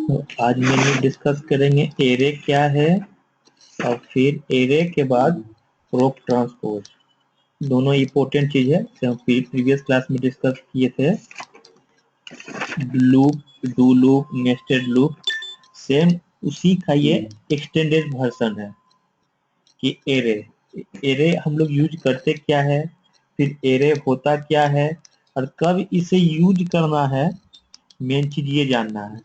तो आज mainly discuss करेंगे एरे क्या है और फिर एरे के बाद प्रोप ट्रांसपोज। दोनों इम्पोर्टेंट चीज है जो हम प्रीवियस क्लास में डिस्कस किए थे। Loop, do loop, nested loop, same उसी का ये एक्सटेंडेड वर्जन है कि एरे। एरे हम लोग यूज करते क्या है, फिर एरे होता क्या है और कब इसे यूज करना है, मेन चीज ये जानना है।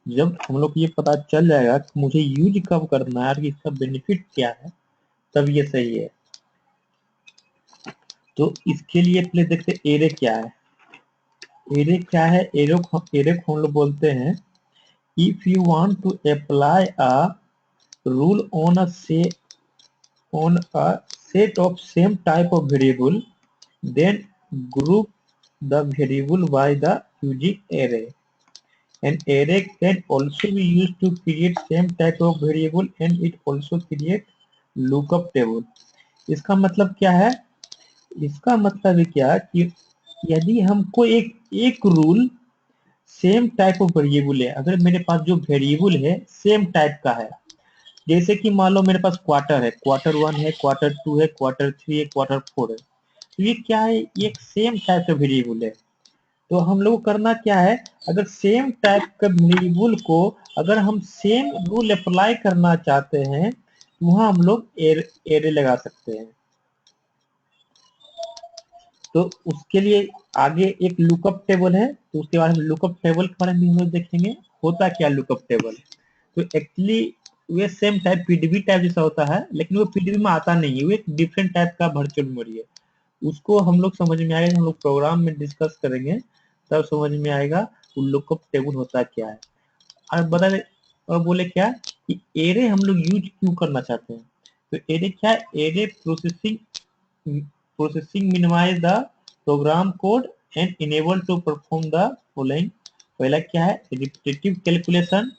जब हम लोग को ये पता चल जाएगा कि मुझे यूज कब करना है और इसका बेनिफिट क्या है, तब ये सही है। तो इसके लिए पहले देखते एरे क्या है। एरे क्या है, एरे को हम लोग बोलते हैं if you want to apply a rule on a set of same type of variable, then group the variable by the using array. An array can also be used to create same type of variable and it also create lookup table. इसका मतलब क्या है? इसका मतलब है क्या कि यदि हमको एक एक rule same type of variable है, अगर मेरे पास जो वेरिएबल है सेम टाइप का है, जैसे कि मान लो मेरे पास क्वार्टर है, क्वार्टर 1 है, क्वार्टर 2 है, क्वार्टर 3 है, क्वार्टर 4 है, तो ये क्या है, ये एक सेम टाइप का वेरिएबल है। तो हम लोग करना क्या है, अगर सेम टाइप का वेरिएबल को अगर हम सेम रूल अप्लाई करना चाहते हैं तो वहां हम लोग एरे लगा सकते हैं। तो उसके लिए आगे एक लुकअप टेबल है, तो उसके बाद हम लुकअप टेबल के बारे में हम लोग देखेंगे होता क्या लुकअप टेबल। तो एक्चुअली वे सेम टाइप पीडीबी टाइप जैसा होता है, लेकिन वो पीडीबी में आता नहीं है, वो एक डिफरेंट टाइप का वर्चुअल मेमोरी है। उसको हम लोग समझ में आएगा, हम लोग प्रोग्राम में डिस्कस करेंगे तब समझ में आएगा वो लुकअप टेबल होता क्या है। और बता दे और बोले क्या कि एरे हम लोग यूज क्यों करना चाहते हैं। तो एरे क्या है, array processing minimize the program code and enable to perform the following. पहला क्या है, repetitive calculation,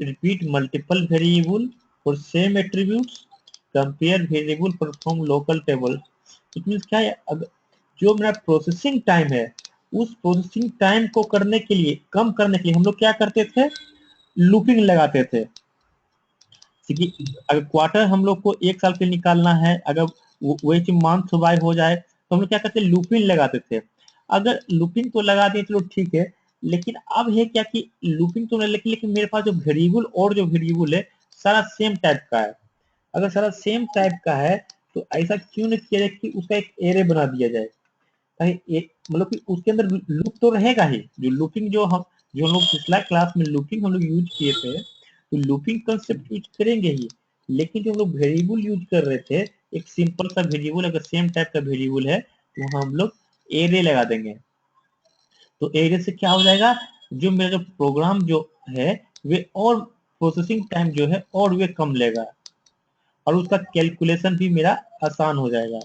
repeat multiple variable for same attributes, compare variable, perform local table। It means क्या है, अगर जो मेरा प्रोसेसिंग टाइम है उस प्रोसेसिंग टाइम को करने के लिए, कम करने के लिए हम लोग क्या करते थे, लूपिंग लगाते थे। क्योंकि अगर क्वार्टर हम लोग को एक साल के निकालना है, अगर वही चीज मंथ बाय हो जाए तो हम लोग क्या करते, लूपिंग लगाते थे। अगर लूपिंग तो लगा दिए चलो ठीक है, लेकिन अब है क्या कि लूपिंग तो नहीं, लेकिन मेरे पास जो वेरिएबल और जो वेरिएबल है सारा सेम टाइप का है। अगर सारा सेम टाइप का है तो ऐसा क्यों नहीं किया जाए कि उसका एक एरे बना दिया जाए, ताकि एक मतलब कि उसके अंदर लूप तो रहेगा ही। जो लूपिंग जो हम लोग पिछला क्लास में लूपिंग हम लोग यूज किए थे, तो लूपिंग कंसेप्ट यूज करेंगे ही, लेकिन जो हम लोग वेरिएबल यूज कर रहे थे, एक सिंपल सा वेरिएबल अगर सेम टाइप का वेरिएबल है तो वहां हम लोग एरे लगा देंगे। तो एरे से क्या हो जाएगा, जो मेरा जो प्रोग्राम जो है वे और प्रोसेसिंग टाइम जो है और वे कम लेगा और उसका कैलकुलेशन भी मेरा आसान हो जाएगा।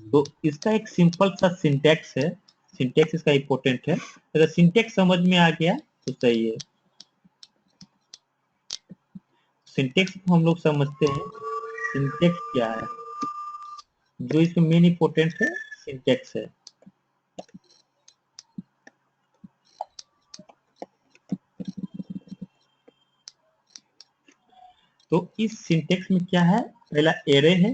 तो इसका एक सिंपल सा सिंटेक्स है, सिंटेक्स इसका इंपॉर्टेंट है। अगर सिंटेक्स समझ में आ गया तो सही है। सिंटेक्स को हम लोग समझते हैं, सिंटेक्स क्या है, जो इसमें मेन इंपॉर्टेंट है सिंटेक्स है। तो इस सिंटेक्स में क्या है, पहला एरे है,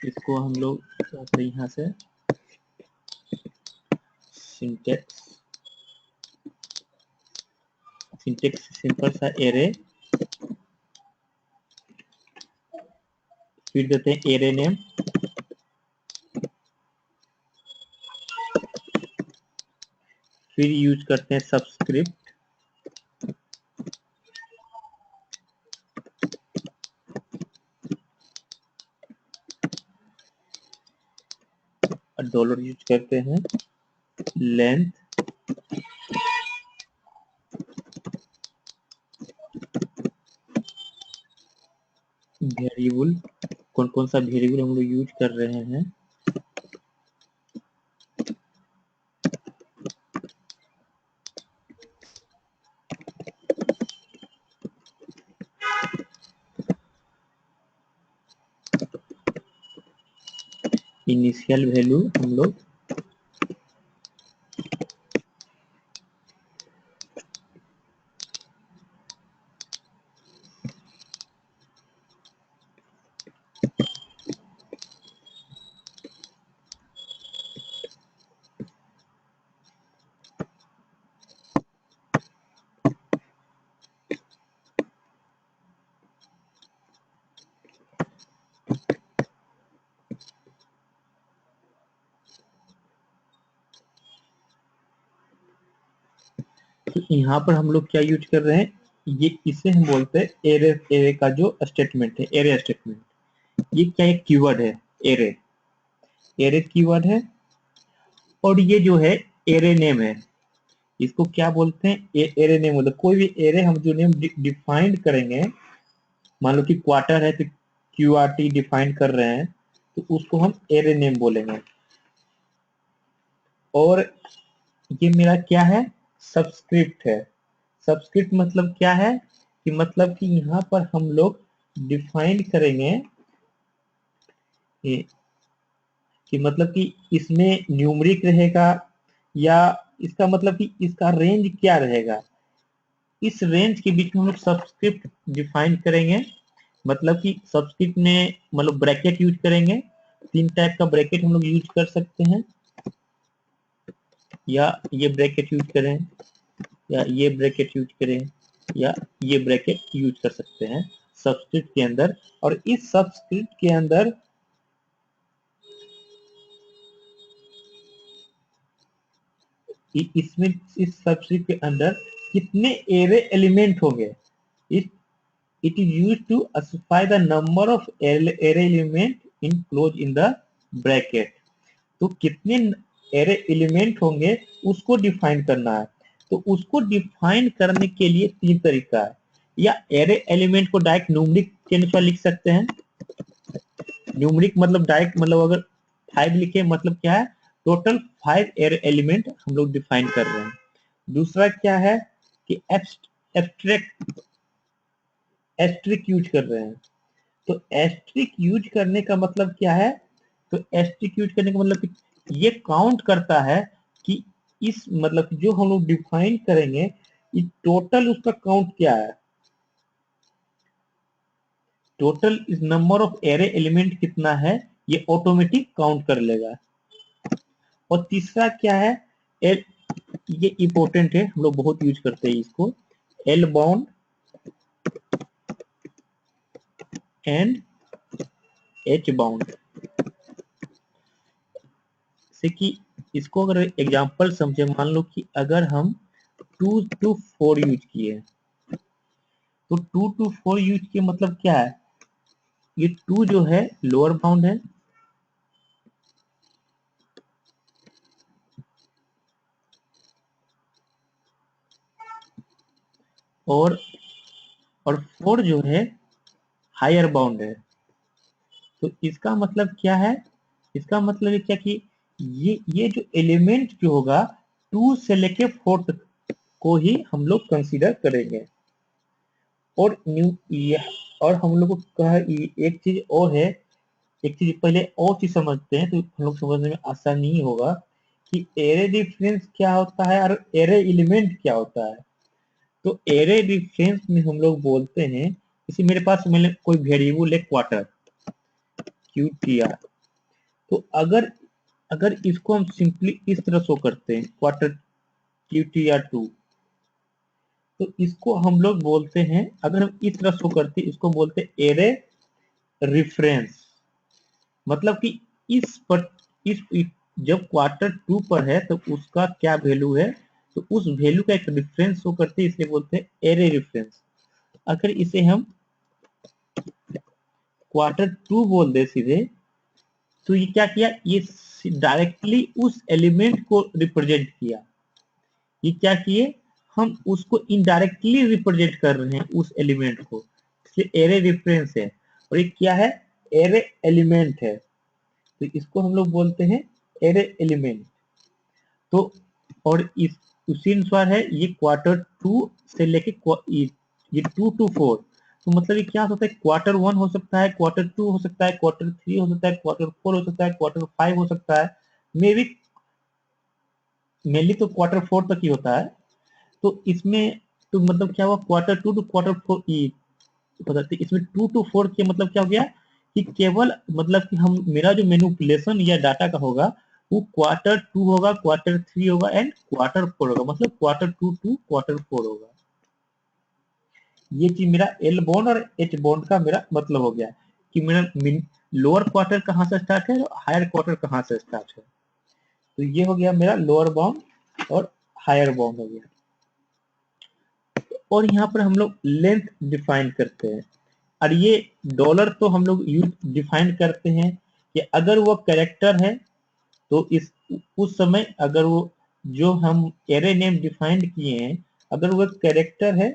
इसको हम लोग यहाँ से सिंटेक्स, सिंटेक्स सिंपल सा एरे, फिर देते हैं एरे नेम, फिर यूज करते हैं सबस्क्रिप्ट, और डॉलर यूज करते हैं लेंथ, वेरिएबल, कौन कौन सा वेरिएबल हम लोग यूज कर रहे हैं, इनिशियल वैल्यू हम लोग तो यहाँ पर हम लोग क्या यूज कर रहे हैं, ये इसे हम बोलते हैं एरे। एरे का जो स्टेटमेंट है, एरे स्टेटमेंट, ये क्या एक कीवर्ड है, एरे। एरे कीवर्ड है, और ये जो है एरे नेम है। इसको क्या बोलते हैं, एरे नेम। मतलब कोई भी एरे हम जो नेम डिफाइन करेंगे, मान लो कि क्वार्टर है तो QRT डिफाइन कर रहे हैं, तो उसको हम एरे नेम बोलेंगे। और ये मेरा क्या है, सबस्क्रिप्ट है। सबस्क्रिप्ट मतलब क्या है, कि मतलब कि यहाँ पर हम लोग डिफाइन करेंगे कि मतलब कि इसमें न्यूमरिक रहेगा, या इसका मतलब कि इसका रेंज क्या रहेगा। इस रेंज के बीच में हम लोग सबस्क्रिप्ट डिफाइन करेंगे। मतलब कि सबस्क्रिप्ट में मतलब ब्रैकेट यूज करेंगे। 3 टाइप का ब्रैकेट हम लोग यूज कर सकते हैं, या ये ब्रैकेट यूज करें, या ये ब्रैकेट यूज करें, या ये ब्रैकेट यूज कर सकते हैं सबस्क्रिप्ट के अंदर। और इस सबस्क्रिप्ट के अंदर इसमें इस सबस्क्रिप्ट के अंदर कितने एरे एलिमेंट होंगे, it it is use to specify the number of array element enclose in the bracket. तो कितने एरे एलिमेंट होंगे उसको डिफाइन करना है। तो उसको डिफाइन करने के लिए 3 तरीका है। या एरे एलिमेंट को डायरेक्ट न्यूमरिक के अनुसार लिख सकते हैं। न्यूमरिक मतलब डायरेक्ट, मतलब अगर 5 लिखे मतलब क्या है, टोटल 5 एरे एलिमेंट हम लोग डिफाइन कर रहे हैं। दूसरा क्या है कि एब्स्ट्रैक्ट एस्ट्रिक यूज कर रहे हैं। तो एस्ट्रिक यूज करने का मतलब क्या है, तो एस्ट्रिक यूज करने का मतलब कि ये काउंट करता है कि इस मतलब जो हम लोग डिफाइन करेंगे, ये टोटल उसका काउंट क्या है, टोटल इस नंबर ऑफ एरे एलिमेंट कितना है, ये ऑटोमेटिक काउंट कर लेगा। और तीसरा क्या है, एल, ये इंपॉर्टेंट है, हम लोग बहुत यूज करते हैं इसको, L bound and H bound. से कि इसको अगर एग्जांपल समझे, मान लो कि अगर हम 2 to 4 यूज किए, तो 2 to 4 यूज किए मतलब क्या है, ये 2 जो है लोअर बाउंड है, और 4 जो है हायर बाउंड है। तो इसका मतलब क्या है, इसका मतलब है क्या कि ये जो एलिमेंट जो होगा 2 से लेके 4 तक को ही हम लोग कंसीडर करेंगे। और और हम लोग को कहा एक चीज और है, एक चीज पहले और चीज समझते हैं तो हम लोग समझने में आसान नहीं होगा कि एरे डिफरेंस क्या होता है और एरे एलिमेंट क्या होता है। तो एरे डिफरेंस में हम लोग बोलते हैं, इसी मेरे पास मैंने कोई वेरिएबल है क्वार्टर QTR। तो अगर अगर इसको हम सिंपली इस तरह शो करते हैं क्वार्टर QTR2, तो इसको हम लोग बोलते हैं, अगर हम इस तरह शो करते हैं इसको बोलते हैं एरे रिफरेंस। मतलब कि इस जब Q2 पर है तो उसका क्या वैल्यू है, तो उस वैल्यू का एक रिफरेंस शो करते हैं, इसलिए बोलते हैं एरे रिफरेंस। अगर इसे हम Q2 बोल दे सीधे, तो ये क्या किया, ये डायरेक्टली उस एलिमेंट को रिप्रेजेंट किया। ये क्या किए, हम उसको इनडायरेक्टली रिप्रेजेंट कर रहे हैं उस एलिमेंट को, इसलिए एरे रेफरेंस है। और ये क्या है, एरे एलिमेंट है, तो इसको हम लोग बोलते हैं एरे एलिमेंट। तो और इस उसी अनुसार है, ये Q2 से लेके ये 2 to 4, तो मतलब ये क्या हो सकता है, क्वार्टर 1 हो सकता है, क्वार्टर 2 हो सकता है, क्वार्टर 3 हो सकता है, क्वार्टर 4 हो सकता है, क्वार्टर 5 हो सकता है, मे बी मेनली तो क्वार्टर 4 तक ही होता है। तो इसमें तो मतलब क्या हुआ, क्वार्टर 2 टू क्वार्टर 4 इसमें 2 टू 4 के मतलब क्या हो गया कि केवल मतलब कि हम मेरा जो मैनिपुलेशन या डाटा का होगा वो क्वार्टर 2 होगा, क्वार्टर 3 होगा एंड क्वार्टर 4 होगा, मतलब क्वार्टर 2 टू क्वार्टर 4 होगा। ये चीज मेरा एल बॉन्ड और एच बॉन्ड का मेरा मतलब हो गया कि मेरा लोअर क्वार्टर कहाँ से स्टार्ट है और हायर क्वार्टर कहाँ से स्टार्ट है। तो ये हो गया मेरा लोअर बॉन्ड और हायर बॉन्ड हो गया। और यहाँ पर हम लोग लेंथ डिफाइन करते हैं, और ये डॉलर तो हम लोग यूज डिफाइन करते हैं कि अगर वो कैरेक्टर है तो इस उस समय अगर वो जो हम एरे नेम डिफाइन किए हैं अगर वो कैरेक्टर है,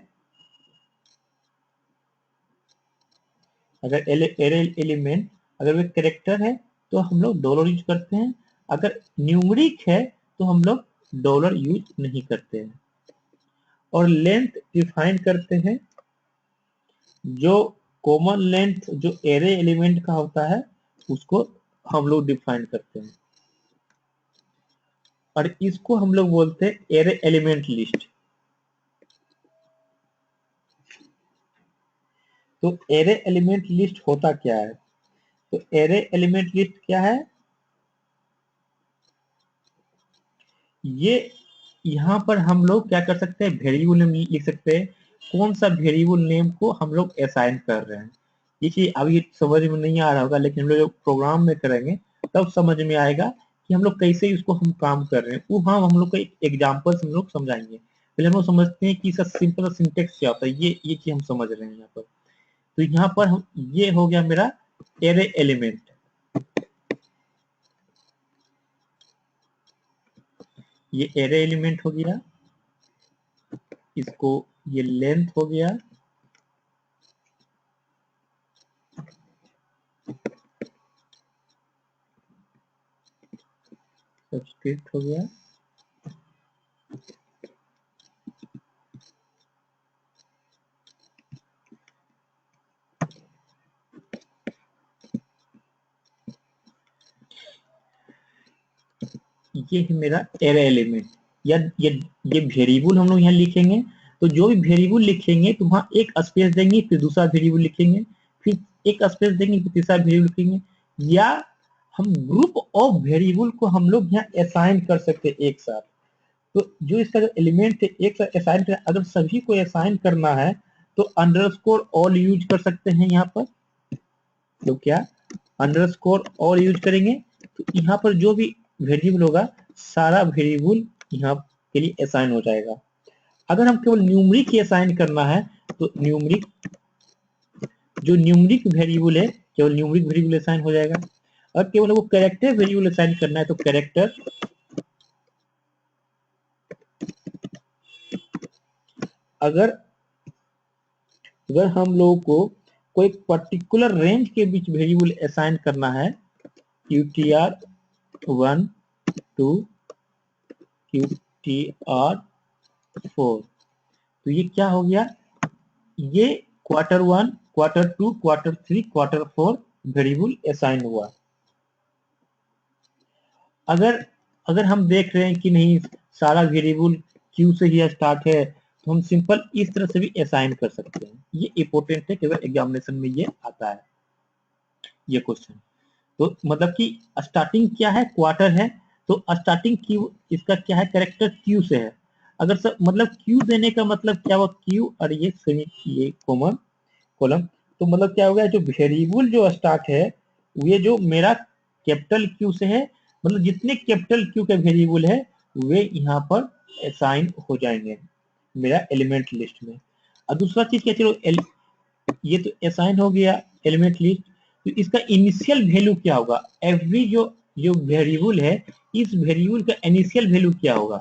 अगर एरे एलिमेंट अगर वो कैरेक्टर है तो हम लोग डॉलर यूज करते हैं, अगर न्यूमरिक है तो हम लोग डॉलर यूज नहीं करते हैं। और लेंथ डिफाइन करते हैं, जो कॉमन लेंथ जो एरे एलिमेंट का होता है उसको हम लोग डिफाइन करते हैं, और इसको हम लोग बोलते हैं एरे एलिमेंट लिस्ट। तो एरे एलिमेंट लिस्ट होता क्या है, तो एरे एलिमेंट लिस्ट क्या है, ये यहाँ पर हम लोग क्या कर सकते हैं, वेरिएबल नेम लिख सकते हैं, कौन सा वेरिएबल नेम को हम लोग असाइन कर रहे हैं। ये चीज अभी समझ में नहीं आ रहा होगा, लेकिन हम लोग प्रोग्राम में करेंगे तब समझ में आएगा कि हम लोग कैसे इसको हम काम कर रहे हैं। वो हाँ हम लोग को एक एग्जाम्पल हम लोग समझाएंगे, पहले हम लोग समझते हैं कि इसका सिंपल सिंटेक्स क्या होता है, ये चीज हम समझ रहे हैं यहाँ पर। तो यहाँ पर हम ये हो गया मेरा एरे एलिमेंट, ये एरे एलिमेंट हो गया, इसको ये लेंथ हो गया, सब्सक्रिप्ट हो गया, ये है मेरा एरे एलिमेंट। या ये वेरिएबल हम लोग यहाँ लिखेंगे, तो जो भी वेरिएबल लिखेंगे तो वहाँ एक स्पेस देंगे, फिर दूसरा वेरिएबल लिखेंगे, फिर एक स्पेस देंगे, फिर तीसरा वेरिएबल लिखेंगे, या हम ग्रुप ऑफ वेरिएबल को हम लोग यहाँ असाइन कर सकते हैं एक साथ। तो जो इसका जो एलिमेंट है एक साथ असाइन कर, अगर सभी को असाइन करना है तो अंडरस्कोर ऑल यूज कर सकते हैं यहाँ पर। तो क्या अंडरस्कोर ऑल यूज करेंगे तो यहाँ पर जो भी वेरिएबल होगा सारा वेरिएबल यहाँ के लिए असाइन हो जाएगा। अगर हम केवल न्यूमरिक ही असाइन करना है तो न्यूमरिक जो न्यूमरिक वेरिएबल है केवल न्यूमरिक वेरिएबल असाइन हो जाएगा। और केवल वो कैरेक्टर वेरिएबल असाइन करना है तो कैरेक्टर, अगर अगर हम लोगों को कोई पर्टिकुलर रेंज के बीच वेरिएबल असाइन करना है, UTR 1 to UTR 4, तो ये क्या हो गया, ये quarter 1 quarter 2 quarter 3 quarter 4 variable assign हुआ। अगर अगर हम देख रहे हैं कि नहीं सारा वेरिएबल क्यू से ही स्टार्ट है तो हम सिंपल इस तरह से भी असाइन कर सकते हैं। ये इंपॉर्टेंट है, केवल एग्जामिनेशन में ये आता है ये क्वेश्चन। तो मतलब कि स्टार्टिंग क्या है, क्वार्टर है, तो स्टार्टिंग क्यू इसका क्या है, कैरेक्टर क्यू से है। अगर सर मतलब क्यू देने का मतलब क्या हुआ, क्यू और ये सेमी ये कॉमन कॉलम, तो मतलब क्या हो गया, जो वेरिएबल जो स्टार्ट है ये जो मेरा कैपिटल क्यू से है, मतलब जितने कैपिटल क्यू के वेरिएबल है वे यहाँ पर असाइन हो जाएंगे मेरा एलिमेंट लिस्ट में। और दूसरा चीज क्या, चलो ये तो असाइन हो गया एलिमेंट लिस्ट, तो इसका इनिशियल वैल्यू क्या होगा, एवरी जो जो वेरिएबल है इस वेरिएबल का इनिशियल वैल्यू क्या होगा।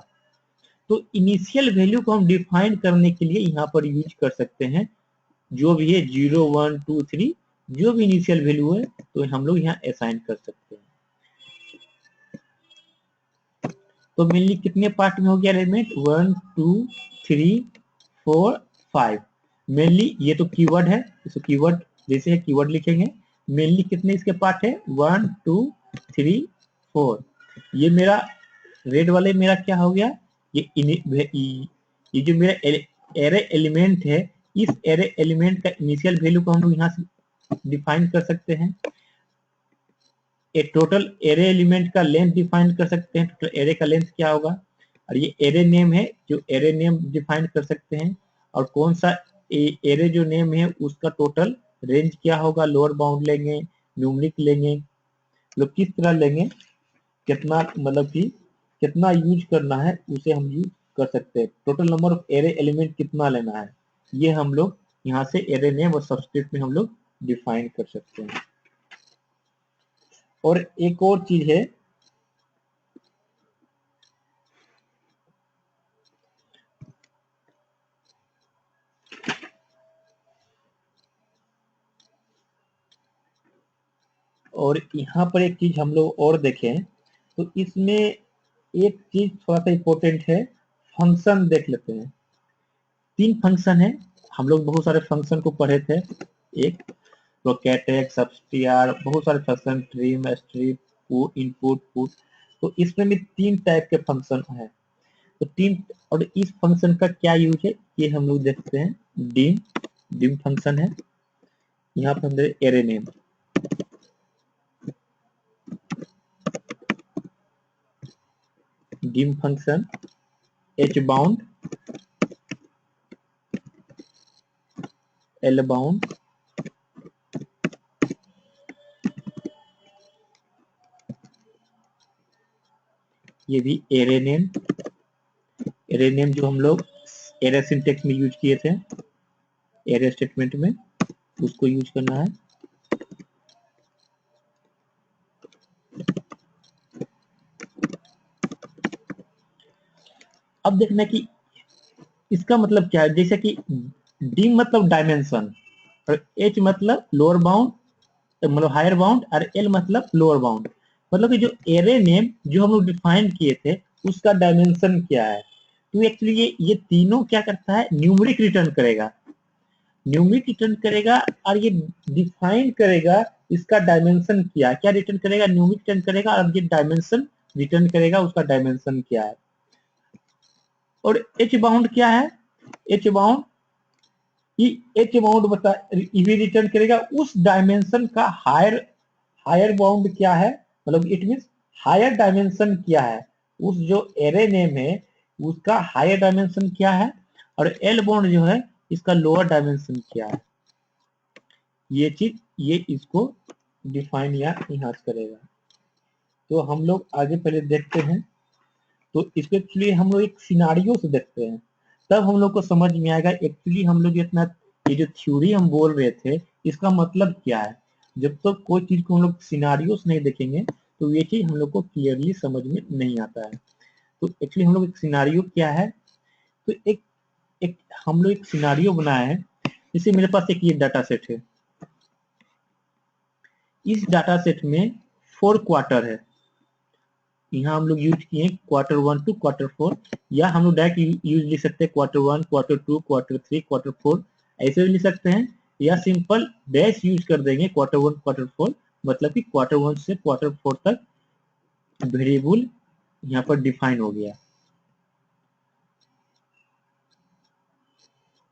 तो इनिशियल वैल्यू को हम डिफाइन करने के लिए यहाँ पर यूज कर सकते हैं जो भी है 0 1 2 3 जो भी इनिशियल वैल्यू है तो हम लोग यहाँ असाइन कर सकते हैं। तो मेनली कितने पार्ट में हो गया एलिमेंट, 1 2 3 4 5, मेनली ये तो कीवर्ड है, इसको कीवर्ड जैसे है कीवर्ड लिखेंगे। मेनली कितने इसके पार्ट है, 1 2 3 4। ये मेरा रेड वाले मेरा क्या हो गया, ये जो मेरा एरे एलिमेंट है, इस एरे एलिमेंट का इनिशियल वैल्यू को हम लोग यहाँ से डिफाइन कर सकते हैं। एक टोटल एरे एलिमेंट का लेंथ डिफाइन कर सकते हैं, टोटल एरे का लेंथ क्या होगा। और ये एरे नेम है, जो एरे नेम डिफाइन कर सकते हैं। और कौन सा एरे जो नेम है उसका टोटल रेंज क्या होगा, लोअर बाउंड लेंगे, न्यूमरिक लेंगे, मतलब किस तरह लेंगे, कितना मतलब कि कितना यूज करना है उसे हम यूज कर सकते हैं। Total number of array element कितना लेना है, ये हम लोग यहाँ से एरे नेम और सबस्क्रिप्ट में हम लोग डिफाइन कर सकते हैं। और एक और चीज है, और यहाँ पर एक चीज हम लोग और देखें तो इसमें एक चीज थोड़ा सा इम्पोर्टेंट है, फंक्शन देख लेते हैं। 3 फंक्शन है, हम लोग बहुत सारे फंक्शन को पढ़े थे, एक प्रोकैटेक्स, सबस्ट्र, बहुत सारे function, trim, strip, input, put. तो इसमें भी 3 टाइप के फंक्शन है। तो 3, और इस फंक्शन का क्या यूज है ये हम लोग देखते हैं। डिम, डिम फंक्शन है, यहाँ पर हम array name, dim function, H bound, L bound, ये भी एरे नेम। एरे नेम जो हम लोग एरे सिंटेक्स में यूज किए थे, एरे स्टेटमेंट में, उसको यूज करना है। अब देखना कि इसका मतलब क्या है, जैसे कि डी मतलब डायमेंशन, और एच मतलब लोअर बाउंड, मतलब हायर बाउंड, और एल मतलब लोअर बाउंड। मतलब कि जो एरे नेम जो हम लोग डिफाइन किए थे उसका डायमेंशन क्या है। तो एक्चुअली ये तीनों क्या करता है, न्यूमेरिक रिटर्न करेगा, न्यूमेरिक रिटर्न करेगा, और ये डिफाइन करेगा इसका डायमेंशन क्या है। क्या रिटर्न करेगा, न्यूमेरिक रिटर्न करेगा, और ये डायमेंशन रिटर्न करेगा, उसका डायमेंशन क्या है। और एच बाउंड क्या है, एच बाउंड, एच बाउंड बता ये रिटर्न करेगा उस डायमेंशन का हायर, हायर बाउंड क्या है, मतलब इट मींस हायर डायमेंशन क्या है, उस जो एरे नेम है उसका हायर डायमेंशन क्या है। और एल बाउंड जो है इसका लोअर डायमेंशन क्या है। ये चीज ये इसको डिफाइन या इनहांस करेगा। तो हम लोग आगे पहले देखते हैं। तो इसको एक्चुअली हम लोग एक सिनारियो से देखते हैं, तब हम लोग को समझ में आएगा एक्चुअली हम लोग इतना, ये जो थ्योरी हम बोल रहे थे इसका मतलब क्या है। जब तक तो कोई चीज को हम लोग सिनारियो से नहीं देखेंगे तो ये चीज हम लोग को क्लियरली समझ में नहीं आता है। तो एक्चुअली हम लोग एक सिनारियो क्या है, तो एक एक हम लोग एक सिनारियो बनाए हैं। जैसे मेरे पास एक ये डाटा सेट है, इस डाटा सेट में 4 क्वार्टर है। यहाँ हम लोग यूज किए क्वार्टर 1 टू क्वार्टर 4, या हम लोग डायरेक्ट यूज लिख सकते हैं क्वार्टर 1, क्वार्टर 2, क्वार्टर 3, क्वार्टर 4, ऐसे भी लिख सकते हैं। या सिंपल डैश यूज कर देंगे, क्वार्टर 1 क्वार्टर 4, मतलब कि क्वार्टर 1 से क्वार्टर 4 तक वेरिएबल यहाँ पर डिफाइन हो गया।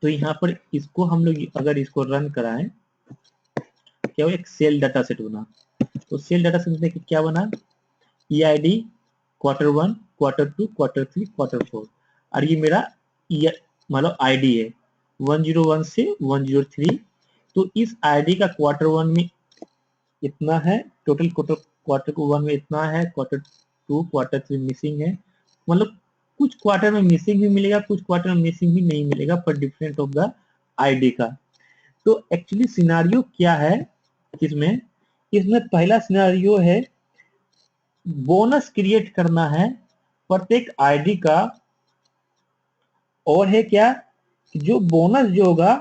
तो यहाँ पर इसको हम लोग अगर इसको रन कराएं, क्या एक सेल डाटा सेट बना। तो सेल डाटा सेट में क्या बना, EID quarter 1, quarter 2, quarter 3, quarter 4, और ये मेरा मतलब ID है 101 से 103। तो इस ID का क्वार्टर 1 में इतना है, टोटल क्वार्टर 1 में इतना है, क्वार्टर 2 क्वार्टर 3 मिसिंग है, मतलब कुछ क्वार्टर में मिसिंग भी मिलेगा, कुछ क्वार्टर में मिसिंग भी नहीं मिलेगा, पर डिफरेंट ऑफ द ID का। तो एक्चुअली सिनारियो क्या है इसमें, इसमें पहला सिनारियो है बोनस क्रिएट करना है प्रत्येक आईडी का, और है क्या जो बोनस जो होगा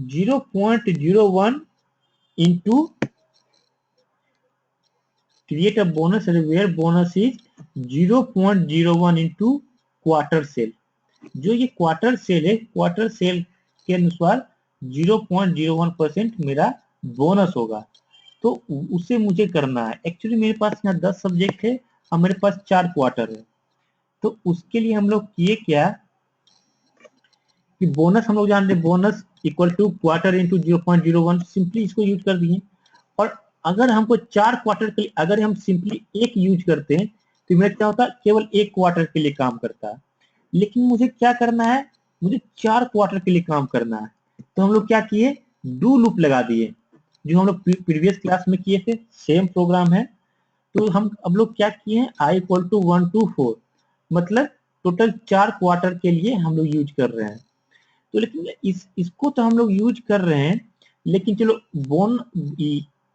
0.01 into create a bonus where bonus is 0.01 into quarter sale. जो ये क्वार्टर सेल है, क्वार्टर सेल के अनुसार 0.01% मेरा बोनस होगा। तो उसे मुझे करना है। एक्चुअली मेरे पास यहाँ 10 सब्जेक्ट है और मेरे पास 4 क्वार्टर है। तो उसके लिए हम लोग किए क्या कि बोनस हम लोग जानते हैं, bonus equal to quarter into 0.01, simply इसको यूज कर दिए। और अगर हमको 4 क्वार्टर के लिए अगर हम सिंपली एक यूज करते हैं तो मेरा क्या होता है, केवल एक क्वार्टर के लिए काम करता है। लेकिन मुझे क्या करना है, मुझे 4 क्वार्टर के लिए काम करना है। तो हम लोग क्या किए, डू लूप लगा दिए, जो हम लोग प्रीवियस क्लास में किए थे, सेम प्रोग्राम है। तो हम अब लोग क्या किए हैं, i इक्वल टू 1 to 4, मतलब टोटल 4 क्वार्टर के लिए हम लोग यूज कर रहे हैं। तो लेकिन इसको तो हम लोग यूज कर रहे हैं, लेकिन चलो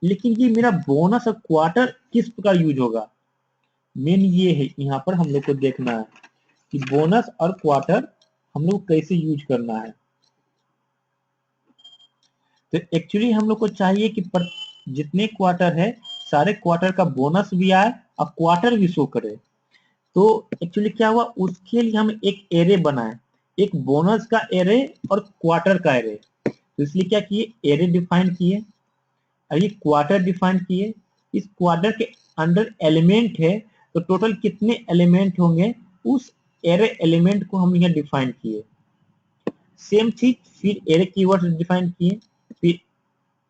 लेकिन ये मेरा बोनस और क्वार्टर किस प्रकार यूज होगा, मेन ये है यहाँ पर हम लोग को देखना है कि बोनस और क्वार्टर हम लोग कैसे यूज करना है। तो एक्चुअली हम लोग को चाहिए कि जितने क्वार्टर है सारे क्वार्टर का बोनस भी आए और क्वार्टर भी शो करे। तो एक्चुअली क्या हुआ, उसके लिए हम एक एरे बनाए, एक बोनस का एरे और क्वार्टर का एरे। तो इसलिए क्या किए, एरे डिफाइन किए और ये क्वार्टर डिफाइन किए। इस क्वार्टर के अंडर एलिमेंट है, तो टोटल कितने एलिमेंट होंगे उस एरे एलिमेंट को हम यहाँ डिफाइन किए। सेम चीज फिर एरे कीवर्ड डिफाइन किए, फिर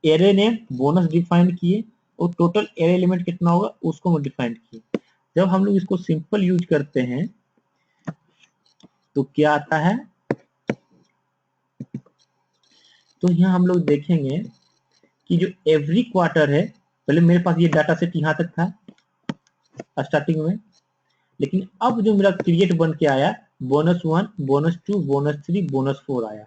एरे नेम बोनस डिफाइन किए और टोटल एरे एलिमेंट कितना होगा उसको हम डिफाइन किए। जब हम लोग इसको सिंपल यूज करते हैं तो क्या आता है, तो यहाँ हम लोग देखेंगे कि जो एवरी क्वार्टर है, पहले मेरे पास ये डाटा सेट यहाँ तक था स्टार्टिंग में, लेकिन अब जो मेरा क्रिएट बन के आया बोनस 1, बोनस 2, बोनस 3, बोनस 4 आया,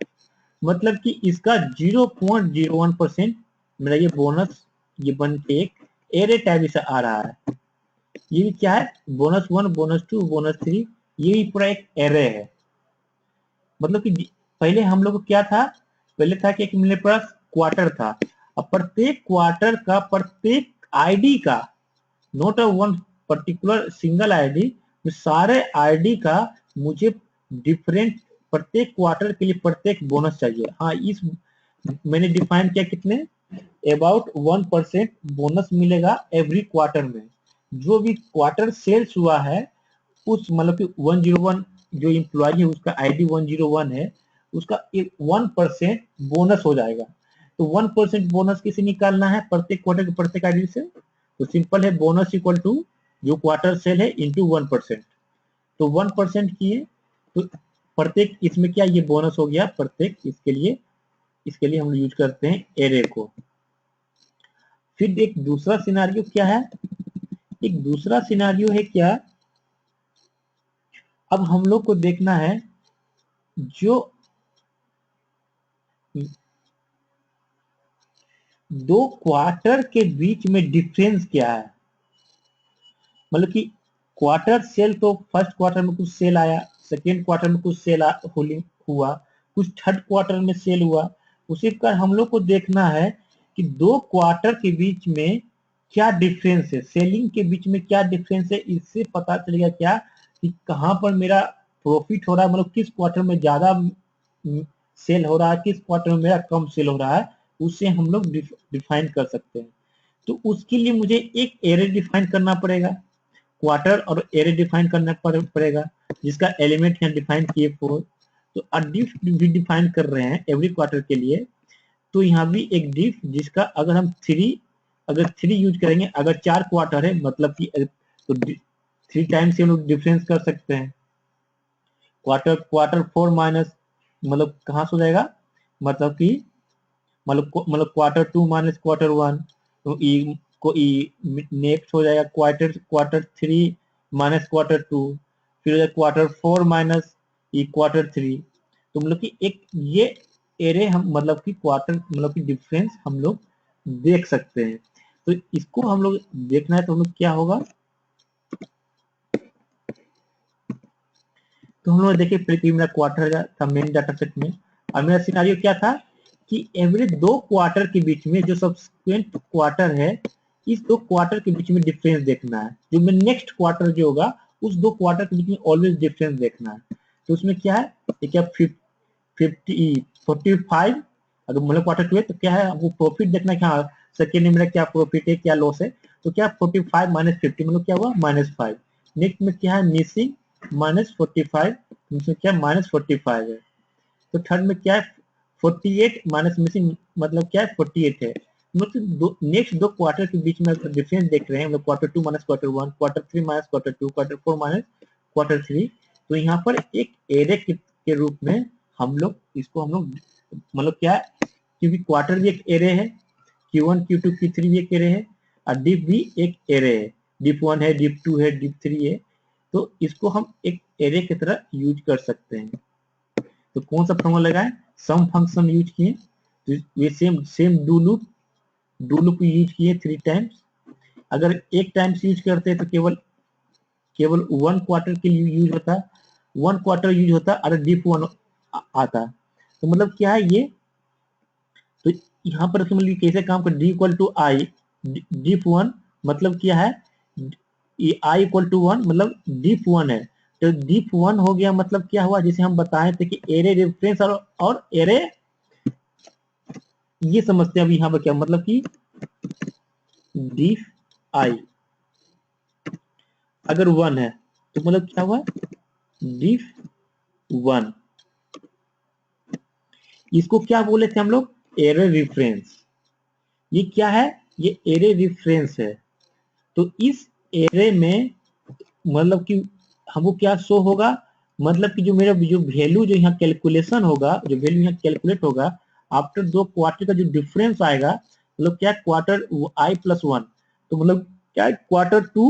मतलब कि इसका 0.01% मेरा ये बोनस ये बन के एक एरे टाइप से आ रहा है। ये भी क्या है, बोनस 1, बोनस 2, बोनस 3, ये भी पूरा एक एरे है। मतलब कि पहले हम लोग को क्या था, पहले था कि मेरे पास क्वार्टर था, अब प्रत्येक क्वार्टर का प्रत्येक आईडी का, not a one particular single ID, सारे आईडी का मुझे डिफरेंट प्रत्येक क्वार्टर के लिए प्रत्येक बोनस चाहिए। हाँ, इस मैंने डिफाइन किया कितने, अबाउट 1% बोनस मिलेगा एवरी क्वार्टर में। जो भी क्वार्टर सेल्स हुआ है उस मतलब कि 101 जो इम्प्लॉय है उसका आईडी 101 है, उसका 1% बोनस हो जाएगा। तो 1% बोनस किसे निकालना है, प्रत्येक क्वार्टर के प्रत्येक आईडी से। तो सिंपल है, बोनस इक्वल टू जो क्वार्टर सेल है इंटू 1%। तो 1% किए तो प्रत्येक इसमें क्या ये बोनस हो गया प्रत्येक, इसके लिए हम यूज करते हैं एरे को। फिर एक दूसरा सिनारियो क्या है, एक दूसरा सिनारियो है क्या, अब हम लोग को देखना है जो दो क्वार्टर के बीच में डिफरेंस क्या है। मतलब कि क्वार्टर सेल तो फर्स्ट क्वार्टर में कुछ सेल आया, सेकेंड क्वार्टर में कुछ सेल हुआ, कुछ थर्ड क्वार्टर में सेल हुआ। उसी प्रकार हम लोग को देखना है कि दो क्वार्टर के बीच में क्या डिफरेंस है, सेलिंग के बीच में क्या डिफरेंस है। इससे पता चलेगा क्या कि कहाँ पर मेरा प्रॉफिट हो रहा है, मतलब किस क्वार्टर में ज्यादा सेल हो रहा है, किस क्वार्टर में मेरा कम सेल हो रहा है, उससे हम लोग डिफाइन कर सकते हैं। तो उसके लिए मुझे एक एरे डिफाइन करना पड़ेगा, क्वार्टर और एरे डिफाइन करना पड़ेगा, जिसका एलिमेंट यहाँ डिफाइन किए 4। तो डिफ भी डिफाइन कर रहे हैं एवरी क्वार्टर के लिए। तो यहाँ भी एक डिफ जिसका अगर हम 3 यूज करेंगे, अगर 4 क्वार्टर है मतलब कि तो 3 टाइम्स हम लोग डिफरेंस कर सकते हैं। क्वार्टर 4 माइनस मतलब कहाँ से हो जाएगा, मतलब कि मतलब क्वार्टर 2 माइनस क्वार्टर 1, तो नेक्स्ट हो जाएगा क्वार्टर 3 माइनस क्वार्टर 2, फिर हो जाएगा क्वार्टर 4 माइनस क्वार्टर 3। तो मतलब कि एक ये एरे हम मतलब कि क्वार्टर मतलब कि डिफरेंस हम लोग देख सकते हैं। तो इसको हम लोग देखना है तो हम लोग क्या होगा, तो हम लोग देखिए फिर मेरा क्वार्टर था मेन डाटा सेट में, और मेरा सिनारियो क्या था कि एवरी 2 क्वार्टर के बीच में जो सब्सिक्वेंट क्वार्टर है, इस 2 क्वार्टर के बीच में डिफरेंस देखना है। जो में नेक्स्ट क्वार्टर जो होगा उस 2 क्वार्टर के बीच में ऑलवेज डिफरेंस देखना है। तो उसमें क्या है, क्या 45 अगर मतलब क्वार्टर 2 है तो क्या है, आपको प्रॉफिट देखना है कि हाँ सेकेंड में मेरा क्या प्रॉफिट है क्या लॉस है। तो क्या 45 माइनस 50 मतलब क्या हुआ -5। नेक्स्ट में क्या है मिसिंग -45, इसमें क्या -45 है। तो थर्ड में क्या है 48 माइनस मिसिंग मतलब क्या है 48 है। मतलब नेक्स्ट दो क्वार्टर के बीच में डिफरेंस देख रहे हैं, मतलब quarter 2 minus quarter 1, quarter 3 minus quarter 2, quarter 4 minus quarter 3। तो यहाँ पर एक एरे के रूप में हम लोग इसको हम लोग मतलब क्या है, क्योंकि क्वार्टर भी एक एरे है, Q1 Q2 Q3 भी एक एरे है और डिप भी एक एरे है, डिप 1 है, डिप 2 है, डिप 3 है। तो इसको हम एक एरे की तरह यूज कर सकते हैं। तो कौन सा फॉर्मूला लगाए, सम फंक्शन यूज किए, तो ये same same do loop use किए 3 टाइम्स। अगर एक टाइम्स यूज करते हैं तो केवल केवल 1 क्वार्टर के लिए यूज होता, 1 क्वार्टर यूज होता और डिप 1 आता। तो मतलब क्या है ये, तो यहाँ पर मतलब कैसे काम कर, D equal to I, dip 1 मतलब क्या है, आई इक्वल टू 1 मतलब डिप 1 है। तो डिप 1 हो गया मतलब क्या हुआ, जैसे हम बताए थे कि एरे रेफरेंस और एरे, ये समझते हैं अब यहाँ पर क्या मतलब कि डिफ आई अगर 1 है तो मतलब क्या हुआ डिफ 1, इसको क्या बोले थे हम लोग, एरे रेफरेंस। ये क्या है, ये एरे रेफरेंस है। तो इस एरे में मतलब कि हमको क्या शो होगा, मतलब कि जो मेरा जो वैल्यू जो यहाँ कैलकुलेशन होगा, जो वैल्यू यहाँ कैलकुलेट होगा आफ्टर दो क्वार्टर का जो डिफरेंस आएगा, मतलब क्या क्वार्टर आई प्लस 1, तो मतलब क्या क्वार्टर 2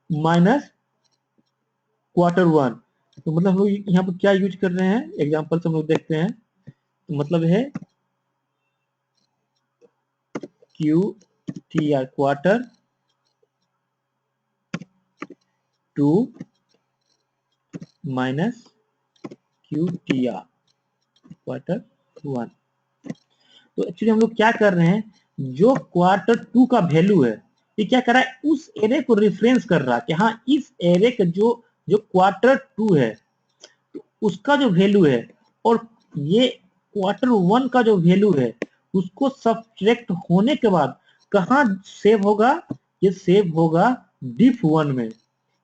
माइनस क्वार्टर 1। तो मतलब हम लोग यहाँ पर क्या यूज कर रहे हैं, एग्जाम्पल से हम लोग देखते हैं। तो मतलब है Q T R quarter 2 minus Q T R quarter 1। तो एक्चुअली हम लोग क्या कर रहे हैं, जो क्वार्टर 2 का वैल्यू है ये क्या कर रहा है, उस एरे को रेफरेंस कर रहा है कि हाँ इस एरे का जो जो क्वार्टर 2 है तो उसका जो वैल्यू है, और ये क्वार्टर 1 का जो वैल्यू है उसको सब्ट्रैक्ट होने के बाद कहाँ सेव होगा, ये सेव होगा डिफ 1 में।